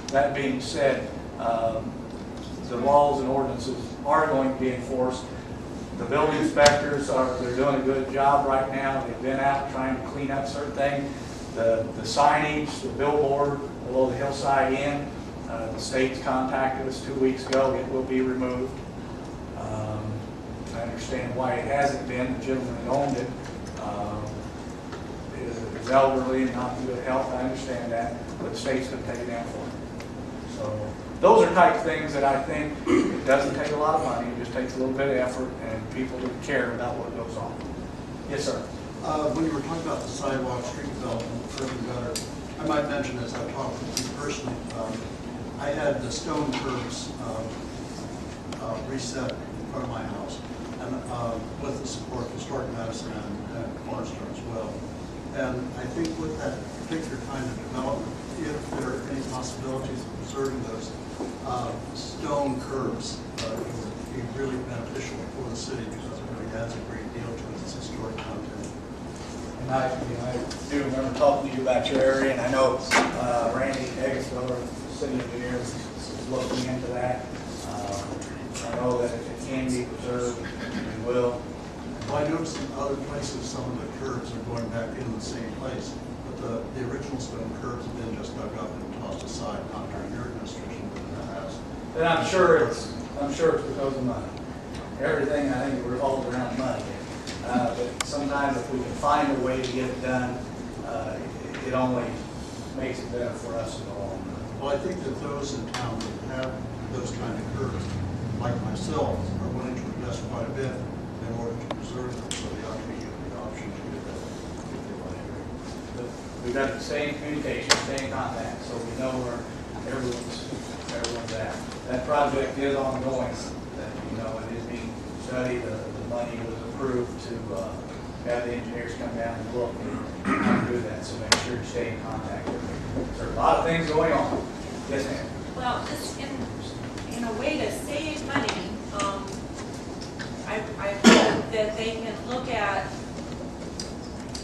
that being said, the laws and ordinances are going to be enforced. The building inspectors they're doing a good job right now. They've been out trying to clean up certain things. The signage, the billboard below the hillside inn, the state's contacted us 2 weeks ago. It will be removed. I understand why it hasn't been. The gentleman that owned it is elderly and not in good health. I understand that, but the state's going to take it down for him. So those are type things that I think it doesn't take a lot of money. It just takes a little bit of effort and people to care about what goes on. Yes, sir.
When you were talking about the sidewalk, street development, curb and gutter, I might mention, as I've talked with you personally, I had the stone curbs reset in front of my house, and with the support of Historic Madison and Cornerstone as well. And I think with that particular kind of development, if there are any possibilities of preserving those stone curbs, it would be really beneficial for the city because it really adds a great deal to its historic content.
And I do remember talking to you about your area, and I know Randy Eggleston, our city engineer, is looking into that. I know that if it can be preserved, we will.
Well, I noticed in other places, some of the curbs are going back into the same place, but the original stone curbs have been just dug up and tossed aside, not during your administration, but in the past.
And I'm sure it's because of money. Everything, I think, revolves around money. But sometimes if we can find a way to get it done, it only makes it better for us in the long run.
Well, I think that those in town that have those kind of curbs, like myself, are willing to invest quite a bit in order to preserve them, so they ought to be given the option to do that if they want to.
But we've got to stay in communication, stay in contact, so we know where everyone's at. That project is ongoing, that, you know, it is being studied. The money was approved to have the engineers come down and look and do that, so make sure you stay in contact with them. There are a lot of things going on. Yes, ma'am.
Well, just in a way to save money, I hope that they can look at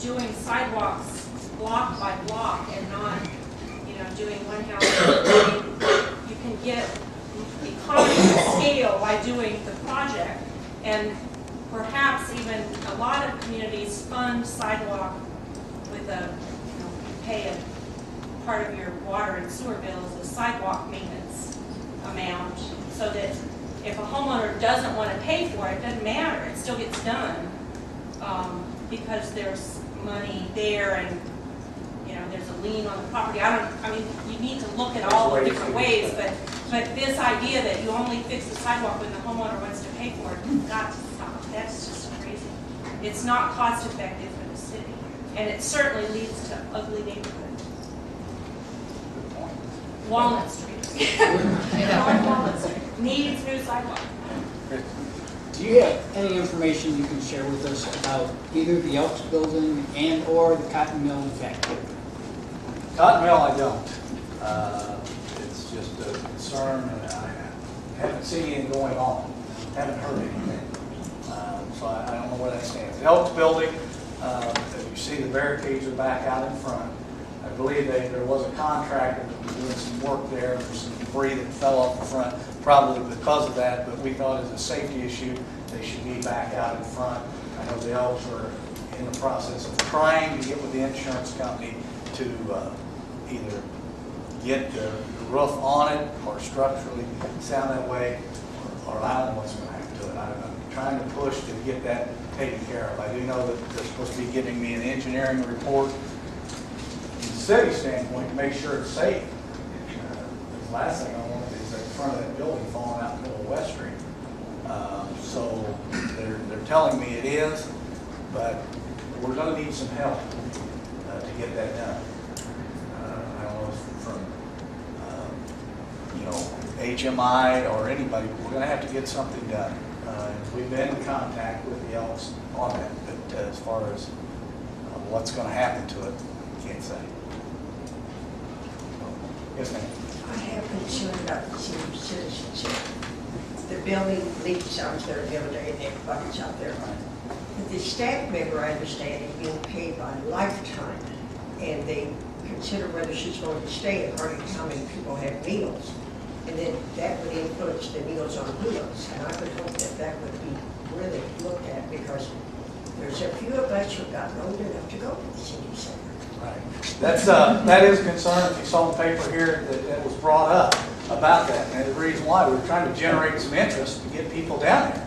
doing sidewalks block by block and not, you know, doing one house at a time. You can get economies of scale by doing the project, and perhaps even a lot of communities fund sidewalk with a, you know, pay a part of your water and sewer bills as sidewalk maintenance amount, so that if a homeowner doesn't want to pay for it, it doesn't matter, it still gets done, because there's money there and, you know, there's a lien on the property. I mean, you need to look at all the different ways, but this idea that you only fix the sidewalk when the homeowner wants to pay for it, got to stop. That's just crazy. It's not cost effective for the city, and it certainly leads to ugly neighborhoods. Walnut Street. Walnut Street needs new sidewalk.
Do you have any information you can share with us about either the Elks building and or the cotton mill factory?
Cotton mill, I don't. It's just a concern, and I haven't seen anything going on. Haven't heard anything. So I don't know where that stands. The Elks building, as you see, the barricades are back out in front. I believe there was a contractor that was doing some work there. There's some debris that fell off the front, probably because of that, but we thought as a safety issue, they should be back out in front. I know the Elks are in the process of trying to get with the insurance company to either get the roof on it or structurally sound that way, or I don't know what's going to happen to it. I'm trying to push to get that taken care of. I do know that they're supposed to be giving me an engineering report from the city standpoint to make sure it's safe. The last thing I want is the front of that building falling out in the middle of West Street. So they're telling me it is, but we're going to need some help to get that done. I don't know if from you know, HMI or anybody, but we're going to have to get something done. We've been in contact with the Elks on that, but as far as what's going to happen to it, can't say. Yes, ma'am.
I have concern about the senior citizenship. The building leaks out there the other day, and there are buckets out there. But the staff member, I understand, is being paid by lifetime, and they consider whether she's going to stay according to how many people have meals. And then that would influence the Meals on Wheels. And I would hope that that would be really looked at, because there's a few of us who got old enough to go to the senior center.
Right. That is a concern. If you saw the paper here that was brought up about that, and the reason why we were trying to generate some interest to get people down there.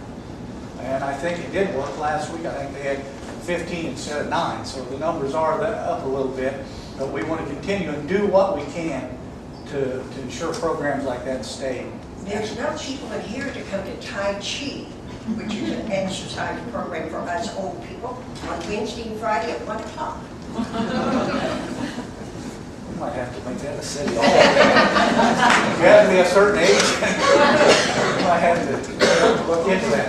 And I think it did work last week. I think they had 15 instead of 9, so the numbers are up a little bit. But we want to continue and do what we can to ensure programs like that stay.
There's no people in here to come to Tai Chi, which is an exercise program for us old people, on Wednesday and Friday at 1 o'clock.
We might have to make that a city hall. You have to be a certain age. We might have to look into that.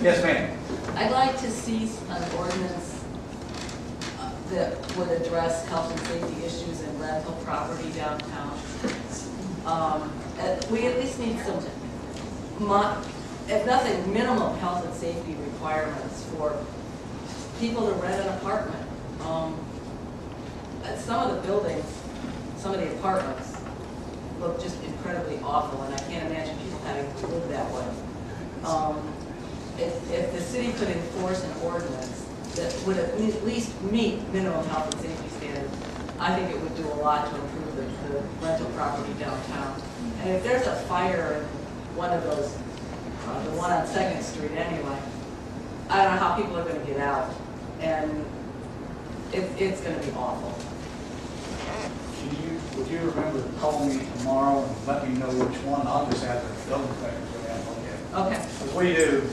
Yes, ma'am.
I'd like to see an ordinance that would address health and safety issues in rental property downtown. We at least need some, if nothing, minimum health and safety requirements for people to rent an apartment. Some of the buildings, some of the apartments look just incredibly awful, and I can't imagine people having to live that way. If the city could enforce an ordinance that would at least meet minimum health and safety standards, I think it would do a lot to improve the rental property downtown. And if there's a fire in one of those, the one on 2nd Street anyway, I don't know how people are going to get out, and it's going to be awful.
Would you remember to call me tomorrow and let me know which one? I'll just have the building inspector go down and look at it.
Okay.
Because we do,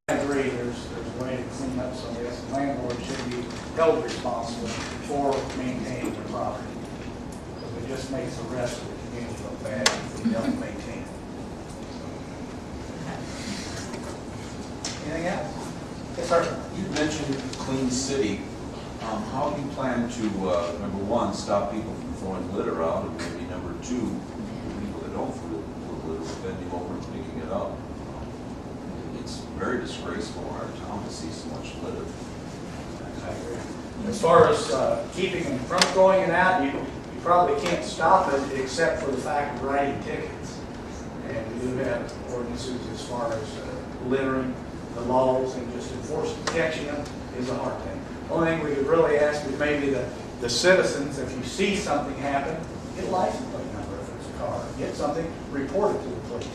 I agree, there's a way to clean up some of this. The landlord should be held responsible for maintaining the property. Because it just makes the rest of the community look bad if we don't maintain it. Anything else? Yes, sir.
You mentioned clean city. How do you plan to, number one, stop people from throwing litter out, and maybe number two, people that don't throw litter, bending over and picking it up? It's very disgraceful in our town to see so much litter.
I agree. As far as keeping them from going and out, you probably can't stop it except for the fact of writing tickets. And we do have ordinances as far as littering, the laws, and just enforcing, catching them is a hard thing. Only thing we could really ask is maybe the citizens, if you see something happen, get a license plate number if it's a car. Get something, report it to the police.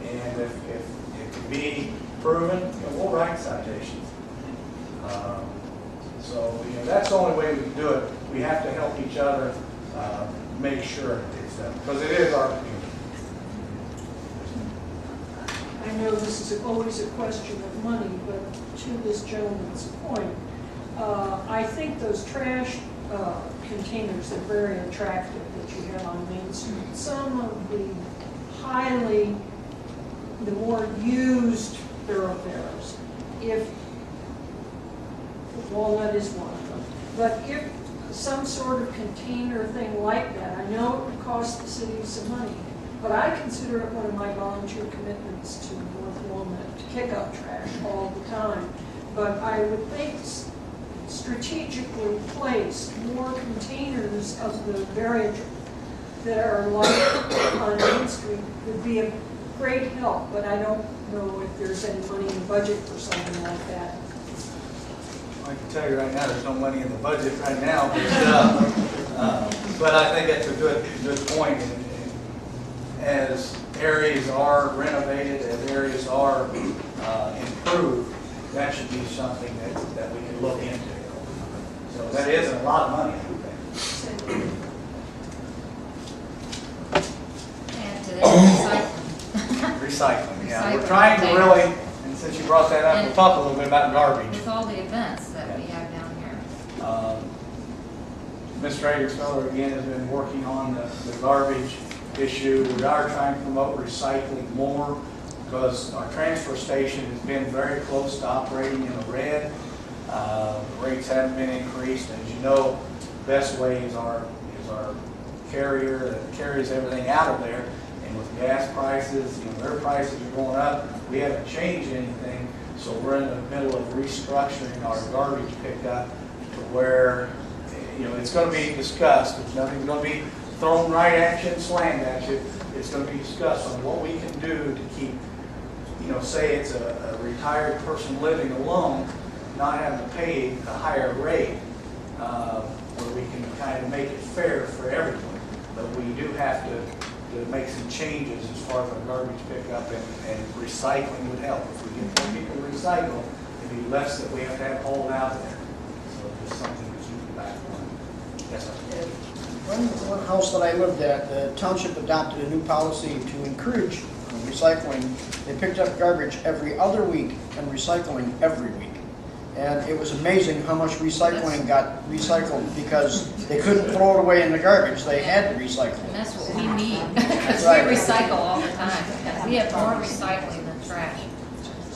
And if it can be proven, we'll write citations. So that's the only way we can do it. We have to help each other make sure it's done, because it is our community.
I know this is always a question of money, but to this gentleman's point, I think those trash containers are very attractive that you have on Main Street. Some of the the more used thoroughfares, if Walnut is one of them, but if some sort of container thing like that, I know it would cost the city some money, but I consider it one of my volunteer commitments to North Walnut to kick up trash all the time. But I would think strategically placed more containers of the variant that are like on Main Street would be a great help, but I don't know if there's any money in the budget for something like that.
I can tell you right now, there's no money in the budget right now, but I think that's a good point. And as areas are renovated, as areas are improved, that should be something that we can look into. So that isn't a lot of money, I think.
And today, recycling.
Recycling, yeah.
Recycling
We're trying to
containers.
really, and since you brought that up, we'll talk a little bit about garbage.
With all the events that we have down here.
Mr. Agersfeller again has been working on the garbage issue. We are trying to promote recycling more because our transfer station has been very close to operating in the red. The rates haven't been increased. As you know, Best Way is our carrier that carries everything out of there. And with gas prices, their prices are going up. We haven't changed anything, so we're in the middle of restructuring our garbage pickup to where it's going to be discussed. There's nothing going to be thrown right at you and slammed at you. It's going to be discussed on what we can do to keep, say it's a retired person living alone, not having to pay a higher rate, where we can kind of make it fair for everyone. But we do have to make some changes as far as our garbage pickup, and recycling would help. If we get more people to recycle, it'd be less that we have to have hauled out there. So just something to keep in back on. Yes, sir.
One house that I lived at, the township adopted a new policy to encourage recycling. They picked up garbage every other week and recycling every week. And it was amazing how much recycling got recycled because they couldn't throw it away in the garbage. They had to recycle
And
it.
that's what we need, because
Right.
we recycle all the time. We have more recycling than trash.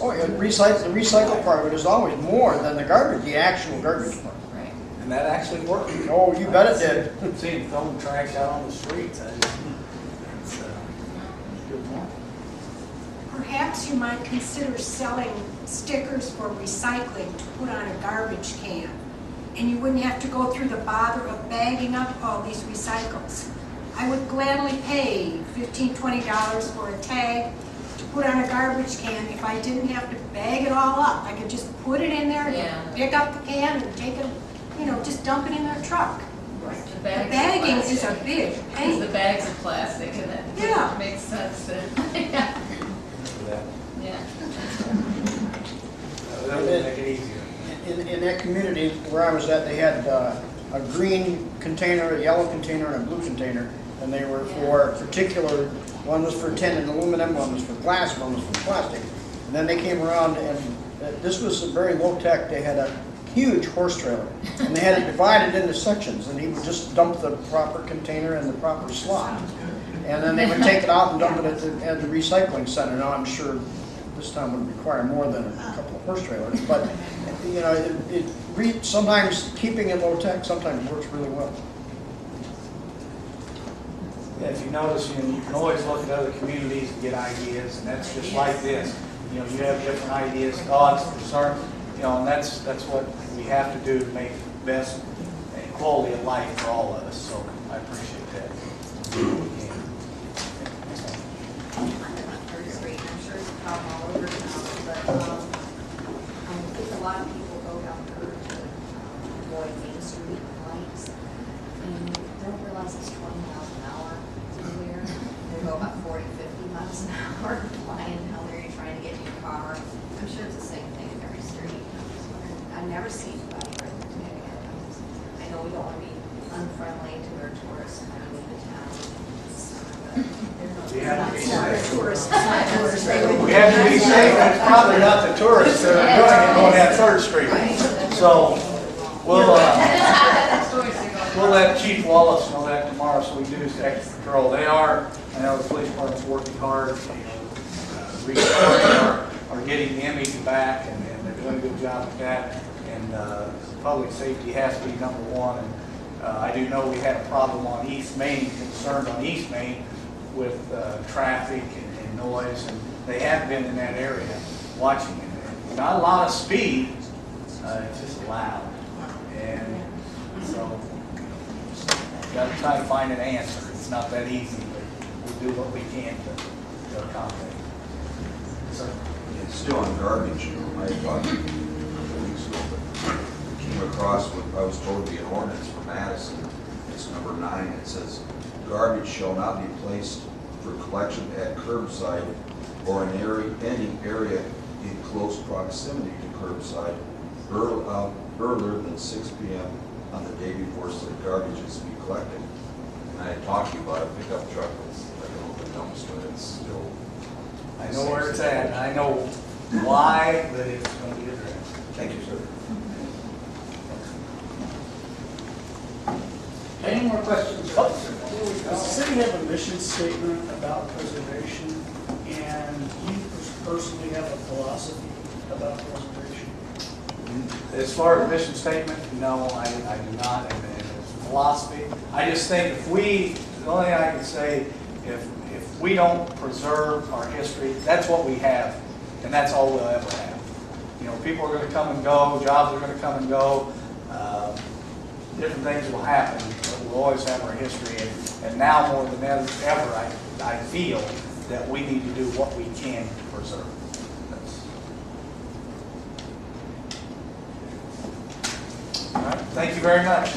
Oh, yeah, the recycle part of it is always more than the garbage, the actual garbage part.
Right.
And that actually worked.
Oh, you bet it did.
Seeing throwing trash out on the streets, it's good point.
Perhaps you might consider selling stickers for recycling to put on a garbage can. And you wouldn't have to go through the bother of bagging up all these recycles. I would gladly pay $15, $20 for a tag to put on a garbage can if I didn't have to bag it all up. I could just put it in there,
Yeah.
pick up the can and take it, just dump it in their truck.
The
The bagging is a big
Because
pain.
the bags are plastic and that
Yeah.
makes sense then. Yeah. Yeah.
That would make it easier.
In that community where I was at, they had a green container, a yellow container, and a blue container. And they were for particular, one was for tin and aluminum, one was for glass, one was for plastic. And then they came around and this was very low tech. They had a huge horse trailer. And they had it divided into sections. And he would just dump the proper container in the proper slot. And then they would take it out and dump it at the recycling center. Now, I'm sure this time would require more than a couple of horse trailers. But, sometimes keeping it low tech sometimes works really well.
Yeah, if you notice, you can always look at other communities and get ideas, and that's just like this. You have different ideas, thoughts, concerns, and that's what we have to do to make the best quality of life for all of us. So I appreciate that.
Third Street, I'm sure it's a problem all over town, but I think a lot of people go down Third to avoid Main Street lights, and don't realize it's 20 miles an hour through there. They go about 40, 50 miles an hour flying down there, you're trying to get to your car. I'm sure it's the same thing in every street. I've never seen anybody right there today. I know we don't want to be unfriendly to our tourists coming into town.
We have to be
It's not
safe.
tourists, it's not tourists.
We have to be safe, and it's probably not the tourists that are doing it going down Third Street. So we'll let Chief Wallace know that tomorrow, so we do extra patrol. I know the police department's working hard, are getting the image back, and they're doing a good job with that. And public safety has to be number one. And I do know we had a problem on East Main, concerned on East Main with traffic and noise, and they have been in that area watching it. Not a lot of speed, it's just loud. And so, got to try to find an answer. It's not that easy, but we'll do what we can to accommodate. So,
It's still on garbage, I thought a couple weeks ago, but came across what I was told to be an ordinance for Madison. It's number 9. It says, garbage shall not be placed for collection at curbside or in any area in close proximity to curbside earlier than 6 p.m. on the day before said garbage is to be collected. And I had talked to you about a pickup truck with like an open dumpster, and it's still.
I know where it's at, and I know why, but it's going to be addressed.
Thank you, sir.
Any more questions?
Does the city have a mission statement about preservation, and do you personally have a philosophy about preservation?
As far as mission statement, no, I do not. And as philosophy, I just think the only thing I can say, if we don't preserve our history, that's what we have, and that's all we'll ever have. People are going to come and go, jobs are going to come and go, different things will happen, but we'll always have our history. And now more than ever, I feel that we need to do what we can to preserve. All right, thank you very much.